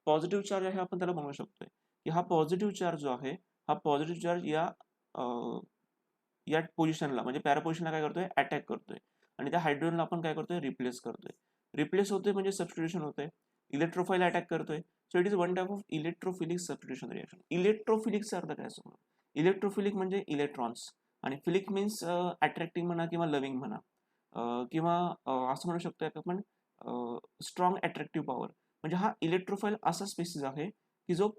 पॉझिटिव्ह चार्ज आहे आपण त्याला म्हणू शकतोय की हा पॉझिटिव्ह चार्ज जो आहे, हा पॉझिटिव्ह चार्ज या पोझिशनला म्हणजे पॅरा पोझिशनला काय करतोय, अटॅक करतोय आणि त्या हायड्रोजनला आपण काय करतोय, रिप्लेस करतोय. रिप्लेस होतोय म्हणजे सबस्टिट्यूशन होतोय. इलेक्ट्रोफाईल अटॅक करतोय. So it is one type of electrophilic substitution reaction. इलेक्ट्रोफिलिकचा अर्थ काय असतो, इलेक्ट्रोफिलिक म्हणजे इलेक्ट्रॉन्स आणि फिलिक मीन्स अट्रॅक्टिव्ह म्हणा किंवा लव्हिंग म्हणा, किंवा असं म्हणू शकतो की आपण स्ट्रॉंग अट्रॅक्टिव्ह पॉवर. म्हणजे हा इलेक्ट्रोफाईल असा स्पेसिस आहे की जो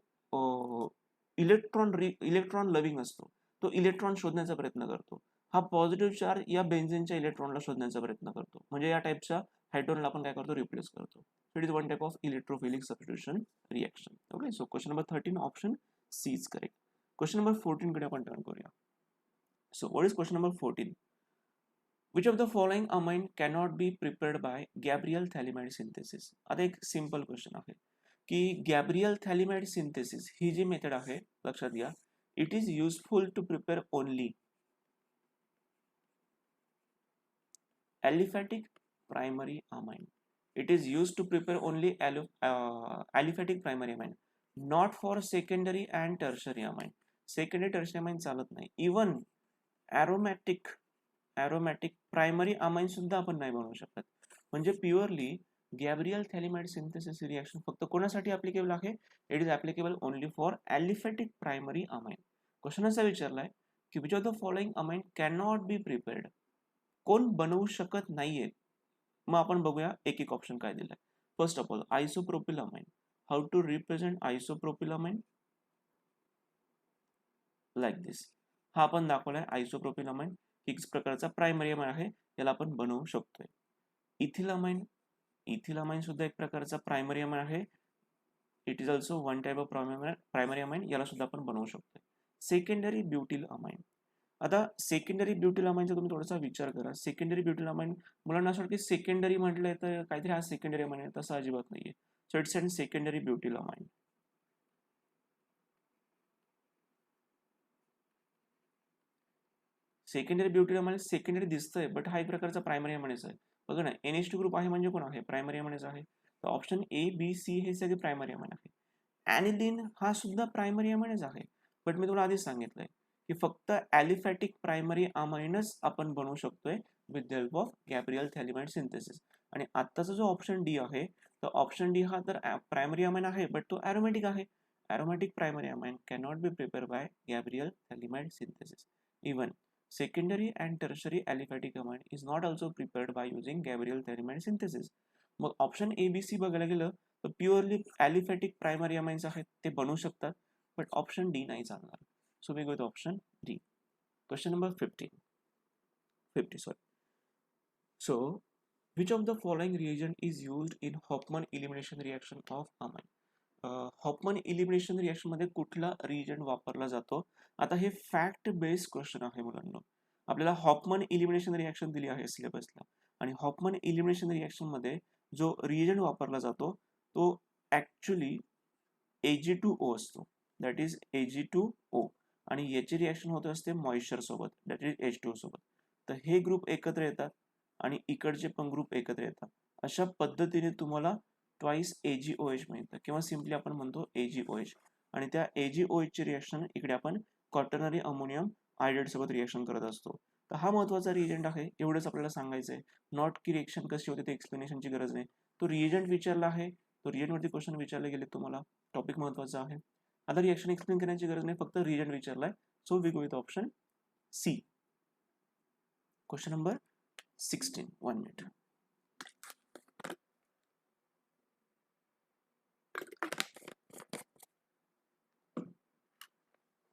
इलेक्ट्रॉन लव्हिंग असतो. तो इलेक्ट्रॉन शोधण्याचा प्रयत्न करतो. हा पॉझिटिव्ह चार्ज या बेन्झीनच्या इलेक्ट्रॉनला शोधण्याचा प्रयत्न करतो. म्हणजे या टाईपच्या हायड्रोजनला आपण काय करतो, रिप्लेस करतो. It is one type of electrophilic substitution reaction. Okay, so question number 13 option C is correct. Question number 14 कडे आपण टर्न करूया. So what is question number 14. Which of the following amine cannot be prepared by Gabriel phthalimide synthesis. आता एक simple question आहे की Gabriel phthalimide synthesis ही जी method आहे, लक्षात घ्या, it is useful to prepare only aliphatic primary amine. It is used to prepare only aliphatic primary amine, not for secondary and tertiary amine. Secondary tertiary amine चालत नाही. Even aromatic primary amine सुद्धा आपण नाही बनवू शकत. म्हणजे purely Gabriel phthalimide synthesis reaction फक्त कोणासाठी ऍप्लिकेबल आहे, it is applicable only for aliphatic primary amine. Question असा विचारलाय की which of the following amine cannot be prepared, कोण बनवू शकत नाहीये. मग आपण बघूया एक एक ऑप्शन काय दिलाय. First of all isopropylamine. How to represent isopropylamine, like this. हा आपण दाखवलाय आयसोप्रोपिलामाइन एक प्रकारचा प्रायमरी अमाइन आहे, याला आपण बनवू शकतोय. इथिलामाइन सुद्धा एक प्रकारचा प्रायमरी अमाइन आहे. It is also one type of primary amine, याला सुद्धा आपण बनवू शकतोय. Secondary butyl amine. आता सेकंडरी ब्युटिल अमाइनचा तुम्ही थोडासा विचार करा. सेकंडरी ब्युटिल अमाइन मुलांना असं वाटतं की सेकंडरी म्हटलंय तर काहीतरी हा सेकंडरी अमाइन आहे, तसं अजिबात नाहीये. So it's and secondary butyl amine. Secondary butyl amine secondary दिसतंय, बट हा एक प्रकारचा प्रायमरी अमाइनच आहे. बघा ना, NH2 ग्रुप आहे म्हणजे कोण आहे, प्रायमरी अमाइनच आहे. तर ऑप्शन A, B, C हे सगळे प्रायमरी अमाइन आहे. ॲनिलीन हा सुद्धा प्रायमरी अमाइनच आहे. बट मी तुम्हाला आधीच सांगितलंय की फक्त ॲलिफॅटिक प्रायमरी अमाइनच आपण बनवू शकतोय with the help of Gabriel phthalimide synthesis. आणि आत्ताचा जो ऑप्शन डी आहे, तर ऑप्शन डी हा तर प्रायमरी अमाइन आहे, बट तो ॲरोमॅटिक आहे. Aromatic primary amine cannot be prepare by Gabriel phthalimide synthesis. Even secondary and tertiary aliphatic amine is not also prepared by using Gabriel Thaliamide synthesis. मग option A B C बघायला गेलं तर purely aliphatic primary amines आहेत, ते बनवू शकतात, but option D नाही चालणार. So we go to option D. Question number 50 sorry. So which of the following reagent is used in Hofmann elimination reaction of amine? Hoffman elimination reaction मध्ये कुठला reagent वापरला जातो? आता हे फॅक्ट बेस्ड क्वेश्चन आहे मुलांना. आपल्याला हॉफमन इलिमिनेशन रिएक्शन दिली आहे सिलेबसला आणि हॉफमन इलिमिनेशन रिएक्शन मध्ये जो रिएजंट वापरला जातो तो ऍक्च्युली Ag2O असतो, दॅट इज Ag2O, आणि याची रिएक्शन होत असते मॉइश्चर सोबत, दॅट इज H2O सोबत. तर हे ग्रुप एकत्र येतात आणि इकडचे पण ग्रुप एकत्र येतात. अशा पद्धतीने तुम्हाला ट्वाइस AgOH मिळतं किंवा सिम्पली आपण म्हणतो AgOH. आणि त्या AgOH ची रिएक्शन इकडे आपण क्वाटर्नरी अमोनियम आयोडाइड सोबत रिएक्शन करत असतो. तर हा महत्वाचा रिएजंट आहे, एवढंच आपल्याला सांगायचं आहे. नॉट की रिएक्शन कशी होते ते एक्सप्लेनेशनची गरज नाही. तो रिएजंट विचारला आहे, तो रिएजंट वरती क्वेश्चन विचारले गेले तुम्हाला, टॉपिक महत्वाचा आहे. आता रिएक्शन एक्सप्लेन करण्याची गरज नाही, फक्त रिएजंट विचारलाय. So we go with option C. Question number 16. 1 minute.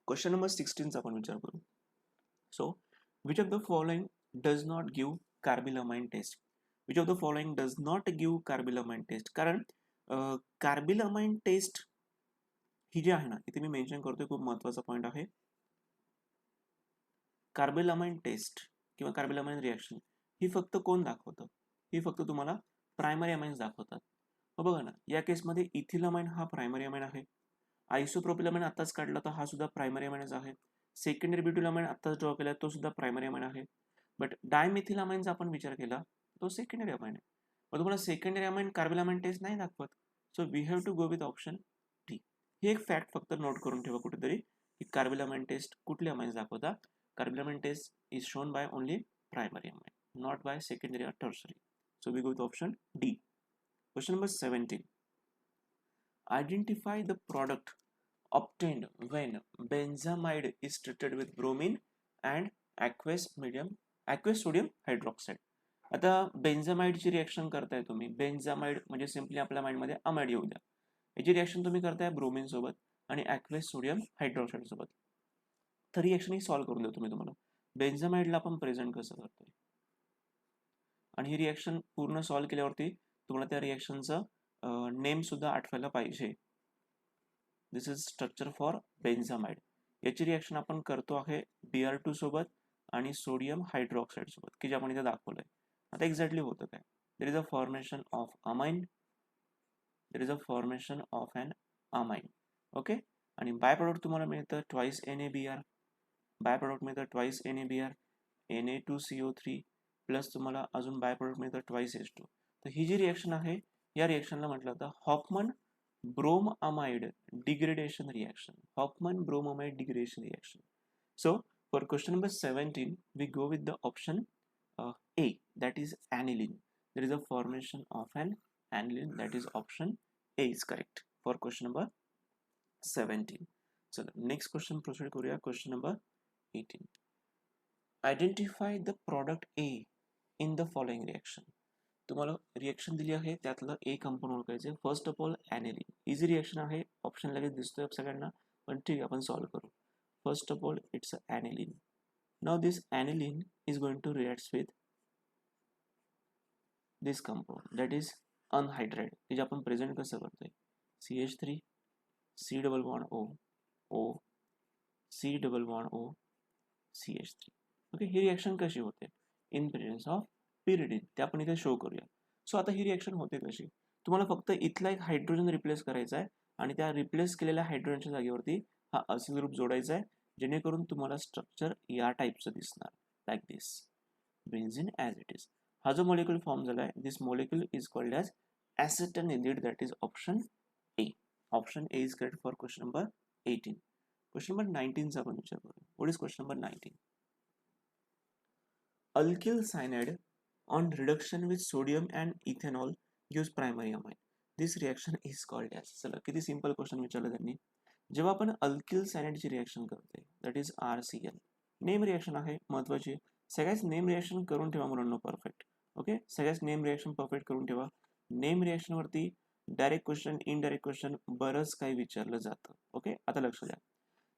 Question number 16 चा आपण विचार करू. So which of the following does not give carbylamine test? Which of the following does not give carbylamine test? कारण carbylamine taste ही जी आहे ना, इथे मी mention करतोय, खूप महत्वाचा पॉइंट आहे. कार्बिलमाइन टेस्ट किंवा कार्बिलमाइन रिएक्शन ही फक्त कोण दाखवतं? ही फक्त तुम्हाला प्रायमरी अमाइन्स दाखवतात. बघा ना, या केसमध्ये इथिलमाइन हा प्रायमरी अमाइन आहे. आयसोप्रोपिलमाइन आताच काढला तर हा सुद्धा प्रायमरी अमाइनच आहे. सेकंडरी ब्युटिलमाइन आताच ड्रॉ केला तो सुद्धा प्रायमरी अमाइन आहे. बट डायमिथिलमाइनचा आपण विचार केला तो सेकंडरी अमाइन आहे. मग तुम्हाला सेकंडरी अमाइन कार्बिलमाइन टेस्ट नाही दाखवत. So we have to go with option D. ही एक फॅक्ट फक्त नोट करून ठेवा कुठेतरी, की कार्बिलमाइन टेस्ट कुठले अमाइन्स दाखवतात. Carbylamine test is shown by only primary amine, not by secondary or tertiary. So we go with option D. Question number 17. Identify the product obtained when benzamide is treated with bromine and aqueous sodium hydroxide. आता बेन्झामाइडची reaction करताय तुम्ही. बेन्झामाइड म्हणजे simply आपल्या माइंडमध्ये amide येऊ द्या. याची reaction तुम्ही करताय ब्रोमिन सोबत आणि aqueous सोडियम हायड्रॉक्साईड सोबत. तर रिएक्शन ही सॉल्व्ह करून देतो मी तुम्हाला. बेन्झामाइडला आपण प्रेझेंट कसं करतोय आणि ही रिएक्शन पूर्ण सॉल्व्ह केल्यावरती तुम्हाला त्या रिएक्शनचं नेम सुद्धा आठवायला पाहिजे. दिस इज स्ट्रक्चर फॉर बेन्झामाइड. याची रिएक्शन आपण करतो आहे Br2 सोबत आणि सोडियम हायड्रॉक्साईड सोबत, की जे आपण इथे दाखवलंय. आता एक्झॅक्टली होतं काय? There is a formation of amine, there is a formation of an amine. Okay, आणि बाय प्रोडक्ट तुम्हाला मिळतं ट्वाइस NaBr, बाय प्रोडक्ट मिळतं ट्वाइस NaBr, Na2CO3 प्लस तुम्हाला अजून बाय प्रोडक्ट मिळतं ट्वाइस H2. तर ही जी रिएक्शन आहे या रिएक्शनला म्हटलं जातं Hofmann bromamide degradation reaction. Hofmann bromamide degradation reaction. So for question number 17 we go with the option A, that is aniline. There is a formation of an aniline, that is option A is correct for question number 17. So the next question proceed करूया. Question number 18. Identify the product A in the following reaction. तुम्हाला reaction दिली आहे, त्यातलं A compound ओळखायचं. First of all aniline. Easy reaction आहे, option लगेच दिसतोय सगळ्यांना, पण ठीक आहे आपण सॉल्व्ह करू. First of all it's aniline. Now this aniline is going to react with this compound, that is anhydride. हे जे आपण प्रेझेंट कसं करतोय, CH3 C double bond O O C double bond O CH3. Okay, ही reaction कशी होते in presence of pyridine, ते आपण इथे शो करूया. सो आता ही रिएक्शन होते कशी, तुम्हाला फक्त इथला एक हायड्रोजन रिप्लेस करायचा आहे आणि त्या रिप्लेस केलेल्या हायड्रोजनच्या जागेवरती हा असिल ग्रुप जोडायचा आहे, जेणेकरून तुम्हाला स्ट्रक्चर या टाईपचं दिसणार, like this, benzene as it is. हा जो मॉलिक्यूल फॉर्म झालाय, this molecule is called as acetanilide, that is option A. Option A is correct for question number 18. Question number 19 चा आपण विचार करू. What is question number 19? Alkyl cyanide on reduction with sodium and ethanol gives primary amine. This reaction is called as. चला किती simple question विचारलं त्यांनी. जेव्हा आपण अल्किल सायनाइडची रिएक्शन करते, that is RCl. Name reaction आहे महत्वाची. सगळ्याच नेम रिएक्शन करून ठेवा मुलांना परफेक्ट. ओके, सगळ्याच नेम रिएक्शन परफेक्ट करून ठेवा. नेम रिएक्शन वरती डायरेक्ट क्वेश्चन, इनडायरेक्ट क्वेश्चन बरंच काही विचारलं जातं. ओके, आता लक्ष द्या.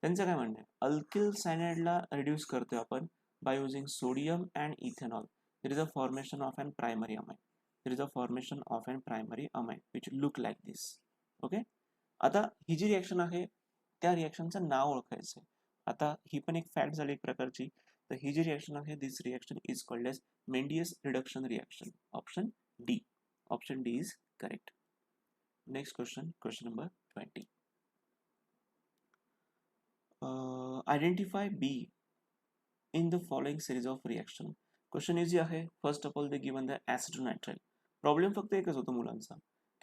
त्यांचं काय म्हणणं आहे, अल्किल सायनाइडला रिड्यूस करतोय आपण by using sodium and ethanol. There is a formation of an primary amine. There is a formation of an primary amine which look like this. Okay, आता ही जी रिॲक्शन आहे त्या रिॲक्शनचं नाव ओळखायचं आहे. आता ही पण एक फॅक्ट झाली एक प्रकारची. तर ही जी रिॲक्शन आहे this reaction is called as Mendius reduction reaction. Option D. Option D is correct. Next question, question number 20. Identify B in the following series of reaction. Question easy आहे. First of all they given the acetonitrile. Problem फक्त एकच होतो मुलांचा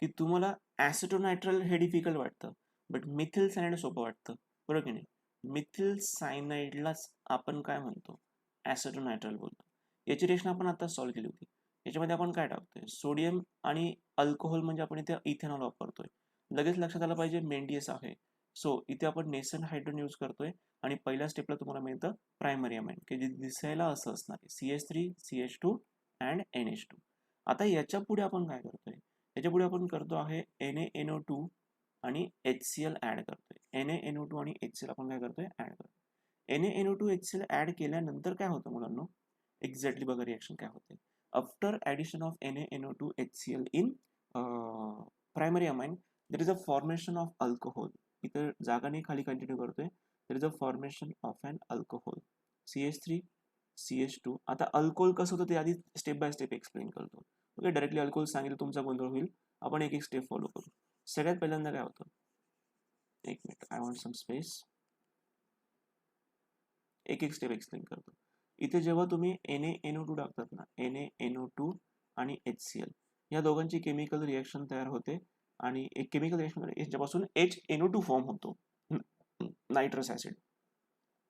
की तुम्हाला ॲसिटोनायट्राइल हे difficult वाटतं, but methyl cyanide सोपं वाटतं, बरोबर की नाही? मिथिल सायनाइडलाच आपण काय म्हणतो? ॲसिटोनायट्राइल बोलतो. याची रिएक्शन आपण आता सॉल्व्ह केली होती. याच्यामध्ये आपण काय टाकतोय? सोडियम आणि अल्कोहोल, म्हणजे आपण इथे इथेनॉल वापरतोय. लगेच लक्षात आलं पाहिजे मेंडियस आहे. सो इथे आपण नेसेंट हायड्रोजन यूज करतोय आणि पहिल्या स्टेपला तुम्हाला मिळतं प्रायमरी अमाइन, की जे दिसायला असं असणार आहे CH3 CH2 अँड NH2. आता याच्या पुढे आपण काय करतोय? याच्या पुढे आपण करतो आहे NaNO2 आणि HCl ऍड करतोय. NaNO2 आणि HCl आपण काय करतोय? ऍड करतोय. NaNO2 HCl ऍड केल्यानंतर काय होतं मुलांनो? एक्झॅक्टली बघा रिएक्शन काय होते. After addition of NaNO2 HCl in primary amine there is a formation of alcohol. इतर जागा नाही, खाली कंटिन्यू करतोय. There is a formation of an alcohol CH3 CH2. आता अल्कोहोल कसं होतं ते आधी स्टेप बाय स्टेप एक्सप्लेन करतो. ओके, डायरेक्टली अल्कोहोल सांगितलं तुमचा गोंधळ होईल. आपण एक एक स्टेप फॉलो करू. सगळ्यात पहिल्यांदा काय होतं? एक minute, I want some space. एक एक स्टेप एक्सप्लेन करतो. इथे जेव्हा तुम्ही NaNO2 टाकतात ना, NaNO2 आणि HCl या दोघांची केमिकल रिएक्शन तयार होते आणि एक केमिकल रिएक्शन याच्यापासून HNO2 फॉर्म होतो, नायट्रस ऍसिड.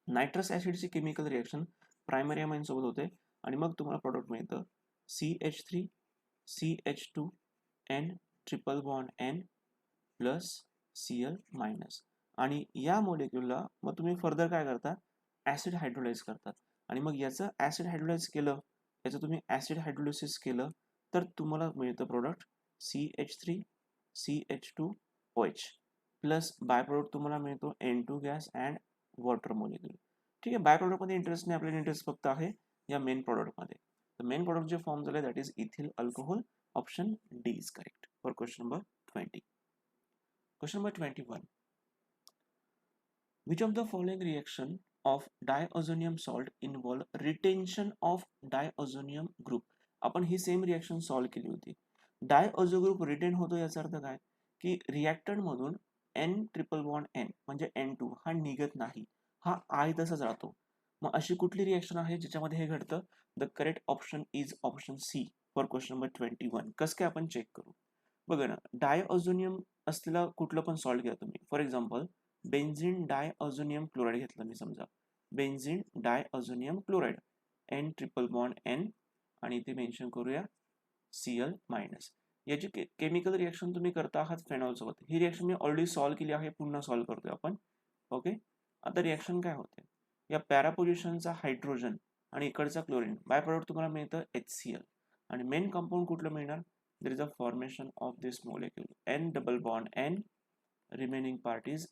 नायट्रस ऍसिडची केमिकल रिएक्शन प्रायमरी अमाइन सोबत होते आणि मग तुम्हाला प्रोडक्ट मिळतं CH3 CH2 N triple bond N plus Cl minus. आणि या मॉलिक्यूलला मग तुम्ही फर्दर काय करता? ऍसिड हायड्रोलाइज करतात. आणि मग याचं ऍसिड हायड्रोलाइज केलं, याचं तुम्ही ऍसिड हायड्रोलिसिस केलं तर तुम्हाला मिळतं product CH3 CH2OH plus by product तुम्हाला मिळतो N2 gas and water molecule. ठीक आहे, बाय प्रोडक्टमध्ये इंटरेस्ट नाही, आपल्याला इंटरेस्ट फक्त आहे या मेन प्रोडक्टमध्ये. तर मेन प्रोडक्ट जे फॉर्म झाले that is ethyl alcohol. Option D is correct for question number 20. Question number 21. Which of the following reaction of diazonium salt involve retention of diazonium group? आपण ही same reaction solve केली होती. डायअझो group retain होतो याचा अर्थ काय? की reactant मधून N triple bond N म्हणजे N2 हा निघत नाही, हा I तसाच राहतो. मग अशी कुठली रिएक्शन आहे ज्याच्यामध्ये हे घडतं? The correct option is option C for question number 21. कसं काय आपण चेक करू? बघा ना, डायअझोनियम असलेला कुठलं पण सॉल्ट घ्या तुम्ही. For example benzene diazonium chloride घेतलं मी, समजा benzene diazonium chloride N triple bond N आणि इथे मेन्शन करूया Cl मायनस. याची केमिकल रिएक्शन तुम्ही करता आहात फेनॉल सोबत. ही रिएक्शन मी ऑलरेडी सॉल्व केली आहे, पुन्हा सॉल्व करतोय आपण. ओके, आता रिएक्शन काय होते? या पॅरा पोझिशनचा हायड्रोजन आणि इकडचा क्लोरीन बाय प्रोडक्ट तुम्हाला मिळतं HCl आणि मेन कंपाऊंड कुठलं मिळणार? there is a formation of this molecule N double bond N, remaining part is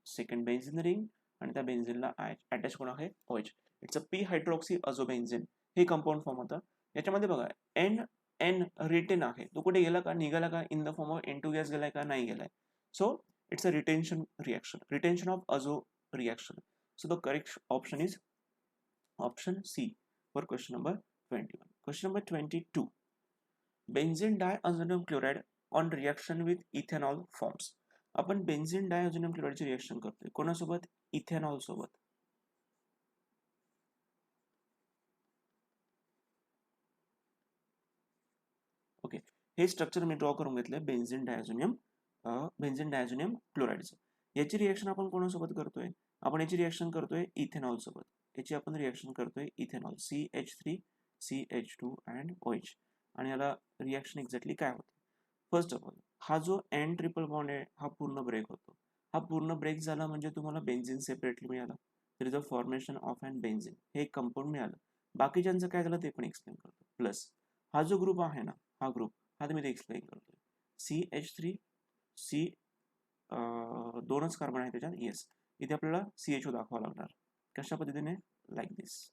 second benzene ring आणि त्या बेन्झिनला अटॅच कोण आहे? OH. It's a p hydroxy azobenzene हे कंपाऊंड फॉर्म होतं. याच्यामध्ये बघा N रिटेन आहे, तो कुठे गेला का? निघाला का? In the form of N2 gas गेलाय का? नाही गेलाय. So it's a retention reaction, retention of azo reaction. So the correct option is option C for question number 21. Question number 22. Benzene diazonium chloride on reaction with ethanol forms. आपण benzene diazonium क्लोराईडची reaction करतोय कोणासोबत? Ethanol सोबत. Okay, हे structure मी draw करून घेतलंय benzene डायअझोनियम क्लोराईडचं. याची reaction आपण कोणासोबत करतोय? आपण याची रिएक्शन करतोय इथेनॉल सोबत. याची आपण रिएक्शन करतोय ethanol CH3 CH2 and OH. आणि याला रिएक्शन एक्झॅक्टली काय होते? फर्स्ट ऑफ ऑल हा जो N ट्रिपल बॉन्ड आहे हा पूर्ण ब्रेक होतो. हा पूर्ण ब्रेक झाला म्हणजे तुम्हाला बेन्झिन सेपरेटली मिळालं. There is a formation of an benzene, हे एक कंपाऊंड मिळालं. बाकीच्यांचं काय झालं ते पण एक्सप्लेन करतो. प्लस हा जो ग्रुप आहे ना, हा ग्रुप हा मी एक्सप्लेन करतोय. CH3 C दोनच कार्बन आहे त्याच्यात. येस, इथे आपल्याला CHO दाखवावं लागणार. कशा पद्धतीने? लाईक दिस.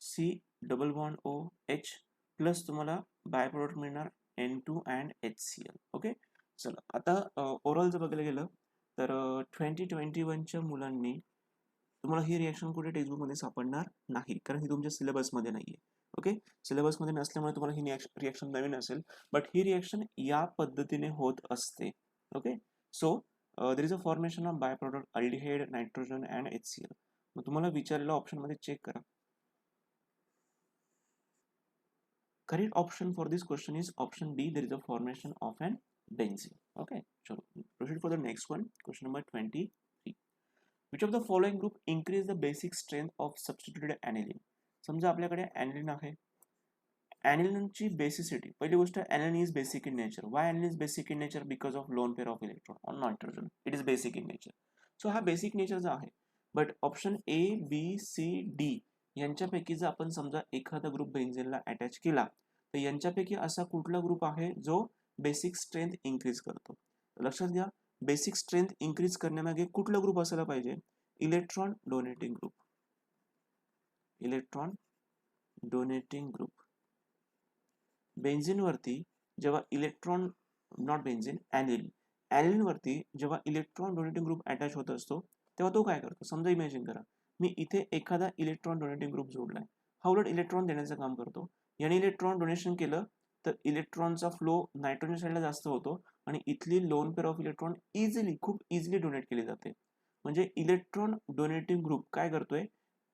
C double bond OH plus तुम्हाला बाय प्रोडक्ट मिळणार N2 and HCl. ओके, चला आता ओव्हरऑल जर बघायला गेलं तर 2021च्या मुलांनी तुम्हाला ही रिॲक्शन कुठे टेक्स्टबुकमध्ये सापडणार नाही, कारण ही तुमच्या सिलेबसमध्ये नाही आहे. ओके, सिलेबसमध्ये नसल्यामुळे तुम्हाला ही रिॲक्शन नवीन असेल, बट ही रिॲक्शन या पद्धतीने होत असते. Okay, so there is a formation of by product aldehyde, nitrogen and HCl. मग तुम्हाला विचारलेल्या ऑप्शनमध्ये चेक करा. Correct option for this question is option B. There is a formation of an benzene. Okay, so proceed for the next one. Question number 23. Which of the following group increase the basic strength of substituted aniline? समजा आपल्याकडे aniline आहे. Aniline basicity. पहिली गोष्ट, aniline is basic in nature. Why aniline is basic in nature? Because of lone pair of electron on nitrogen. It is basic in nature. So हा basic nature चा आहे. But option A, B, C, D यांच्यापैकी जर आपण समजा एखादा group बेन्झीनला attach केला तर यांच्यापैकी असा कुठला ग्रुप आहे जो बेसिक स्ट्रेंथ इन्क्रीज करतो? लक्षात घ्या, बेसिक स्ट्रेंथ इन्क्रीज करण्यामागे कुठला ग्रुप असायला पाहिजे? Electron donating group. Electron donating group. Benzene वरती जेव्हा इलेक्ट्रॉन, नॉट बेन्झीन, ॲनिलीन वरती जेव्हा इलेक्ट्रॉन डोनेटिंग ग्रुप अटॅच होत असतो तेव्हा तो काय करतो? समजा इमॅजिन करा, मी इथे एखादा इलेक्ट्रॉन डोनेटिंग ग्रुप जोडलाय, हा उलट इलेक्ट्रॉन देण्याचं काम करतो. याने इलेक्ट्रॉन डोनेशन केलं तर इलेक्ट्रॉनचा फ्लो नायट्रोजन साईडला जास्त होतो आणि इथली लोन पेअर ऑफ इलेक्ट्रॉन खूप इझिली डोनेट केली जाते. म्हणजे इलेक्ट्रॉन डोनेटिंग ग्रुप काय करतोय?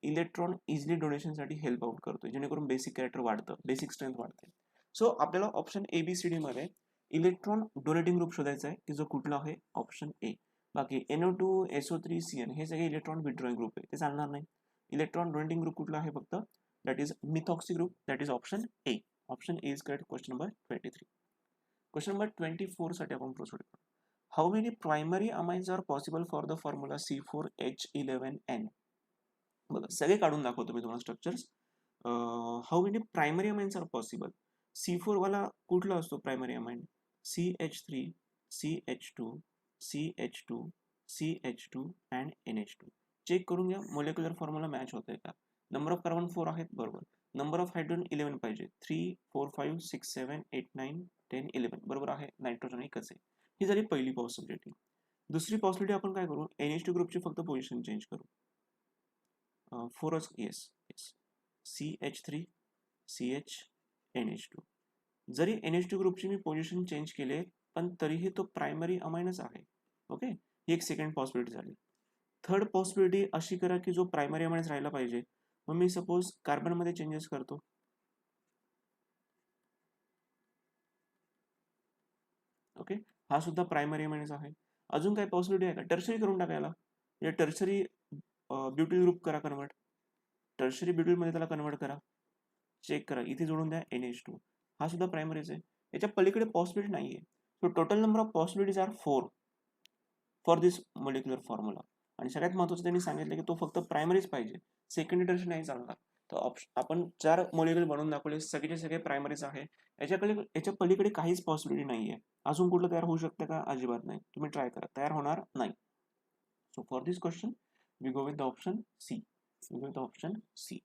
इलेक्ट्रॉन इझिली डोनेशनसाठी हेल्प आउट करतोय, जेणेकरून बेसिक कॅरेक्टर वाढतं, बेसिक स्ट्रेंथ वाढते. सो आपल्याला ऑप्शन ABCD मध्ये इलेक्ट्रॉन डोनेटिंग ग्रुप शोधायचा आहे, की जो कुठला आहे? Option A. बाकी NO2, SO3, CN हे सगळे इलेक्ट्रॉन विथड्रॉइंग ग्रुप आहे, ते चालणार नाही. इलेक्ट्रॉन डोनेटिंग ग्रुप कुठला आहे? फक्त that is methoxy group. That is option A. Option A is correct. Question number 23. Question number 24 साठी आपण प्रोसीड करू. How many primary amines are possible for the formula C4H11N? बघा, सगळे काढून दाखवतो मी तुम्हाला structures. How many primary amines are possible? C4 वाला कुठला असतो primary amine? CH3, CH2, CH2, CH2 and NH2. Check करून घ्या मोलेक्युलर फॉर्म्युला मॅच होतंय का. नंबर ऑफ कार्बन 4 आहेत, बरोबर. नंबर ऑफ हायड्रोजन 11 पाहिजे. 3, 4, 5, 6, 7, 8, 9, 10, 11 बरोबर आहे. नायट्रोजन एकच आहे. ही झाली पहिली पॉसिबिलिटी. दुसरी पॉसिबिलिटी आपण काय करू? NH2 ग्रुपची फक्त पोझिशन चेंज करू. 4च, yes yes. CH3, CH, NH2. जरी NH2 ग्रुपची मी पोझिशन चेंज केले पण तरीही तो प्रायमरी अमाइनच आहे. ओके, ही एक सेकंड पॉसिबिलिटी झाली. थर्ड पॉसिबिलिटी अशी करा की जो प्रायमरी अमाइन्स राहिला पाहिजे, मग मी सपोज कार्बन मध्ये चेंजेस करतो. ओके, हा सुद्धा प्रायमरी अमाइन्स आहे. अजून काय पॉसिबिलिटी आहे का? टर्शरी करून टाकायला, म्हणजे टर्शरी ब्युटिल ग्रुप करा कन्वर्ट. टर्शरी ब्युटिल मध्ये त्याला कन्वर्ट करा. चेक करा, इथे जोडून द्या NH2. हा सुद्धा प्रायमरीच आहे. याच्या पलीकडे पॉसिबिलिटी नाहीये. So total number of possibilities are 4 for this molecular formula. आणि सगळ्यात महत्त्वाचं त्यांनी सांगितलं की तो फक्त प्रायमरीच पाहिजे, सेकंडरी टर्शरी नाही चालणार. तर आपण 4 मोलिक्युल बनवून दाखवले, सगळेचे सगळे प्रायमरीच आहे. याच्या पलीकडे काहीच पॉसिबिलिटी नाहीये. अजून कुठलं तयार होऊ शकतं का? अजिबात नाही. तुम्ही ट्राय करा, तयार होणार नाही. So for this question we go with the option C. Option C.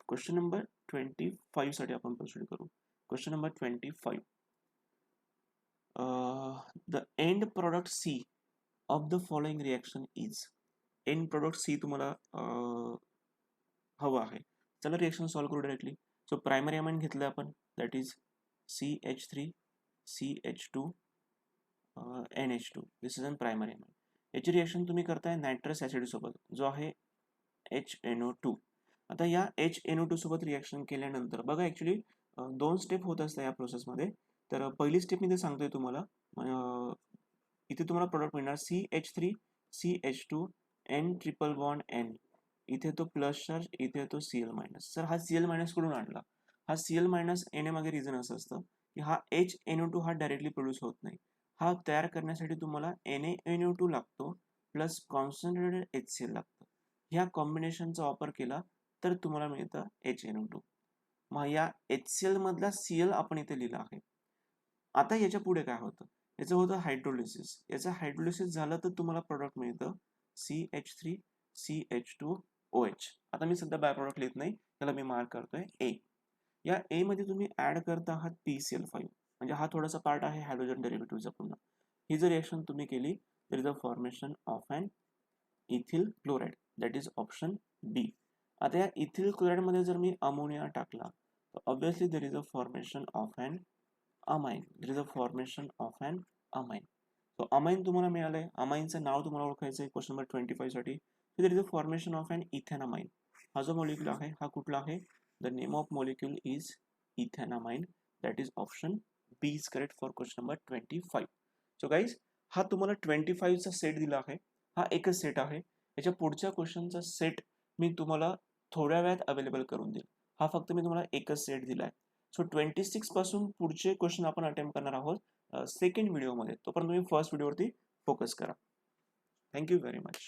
Question number 25 साठी आपण प्रोसीड करू. Question number 25. The end product C of the following reaction is. End product C तुम्हाला हवं आहे. चला रिएक्शन सॉल्व्ह करू directly. So primary amine घेतलं आपण, that is CH3, CH2, NH2. This is an primary amine. याची reaction तुम्ही करताय नायट्रस ऍसिड सोबत, जो आहे HNO2. आता या HNO2 सोबत रिएक्शन केल्यानंतर बघा, ऍक्च्युली 2 स्टेप होत असतात या प्रोसेसमध्ये. तर पहिली स्टेप मी ते सांगतोय तुम्हाला. इथे तुम्हाला प्रोडक्ट मिळणार CH3, CH2, N triple bond N. इथे तो प्लस चार्ज, इथे तो Cl मायनस. सर हा Cl मायनस कडून आणला. हा Cl मायनस येण्यामागे रिझन असं असतं की हा HNO2 हा डायरेक्टली प्रोड्यूस होत नाही. हा तयार करण्यासाठी तुम्हाला NaNO2 लागतो प्लस कॉन्सन्ट्रेटेड HCl लागतं. ह्या कॉम्बिनेशनचा वापर केला तर तुम्हाला मिळतं HNO2. मग या HCl मधला Cl आपण इथे लिहिला आहे. आता याच्या पुढे काय होतं? याचं होतं हायड्रोलिसिस. याचं हायड्रोलिसिस झालं तर तुम्हाला प्रोडक्ट मिळतं CH3, CH2OH. आता मी सध्या बाय प्रोडक्ट लिहित नाही, त्याला मी मार्क करतोय A. या A मध्ये तुम्ही ऍड करता आहात PCl5. म्हणजे हा थोडासा पार्ट आहे हायड्रोजन डेरिव्हेटिव्हचा पूर्ण. ही जर रिएक्शन तुम्ही केली there is a formation of an ethyl chloride, that is option B. आता या इथिल क्लोराइडमध्ये जर मी अमोनिया टाकला तर obviously there is a formation of an amine, there is a formation of an amine. So amine तुम्हाला मिळालंय, अमाइनचं नाव तुम्हाला ओळखायचं आहे क्वेश्चन नंबर 25 साठी. There is a formation of an ethanamine. हा जो मॉलिक्यूल आहे हा कुठला आहे? The name of molecule is ethanamine, that is option B is correct for question number 25. So guys हा तुम्हाला 25चा सेट दिला आहे, हा एकच सेट आहे. याच्या पुढच्या क्वेश्चनचा सेट मी तुम्हाला थोड्या वेळात अवेलेबल करून देईल. हा फक्त मी तुम्हाला एकच सेट दिला आहे. सो 26 पासून पुढचे क्वेश्चन आपण अटेम्प्ट करणार आहोत सेकंड व्हिडिओमध्ये. तोपर्यंत तुम्ही फर्स्ट व्हिडिओवरती फोकस करा. Thank you very much.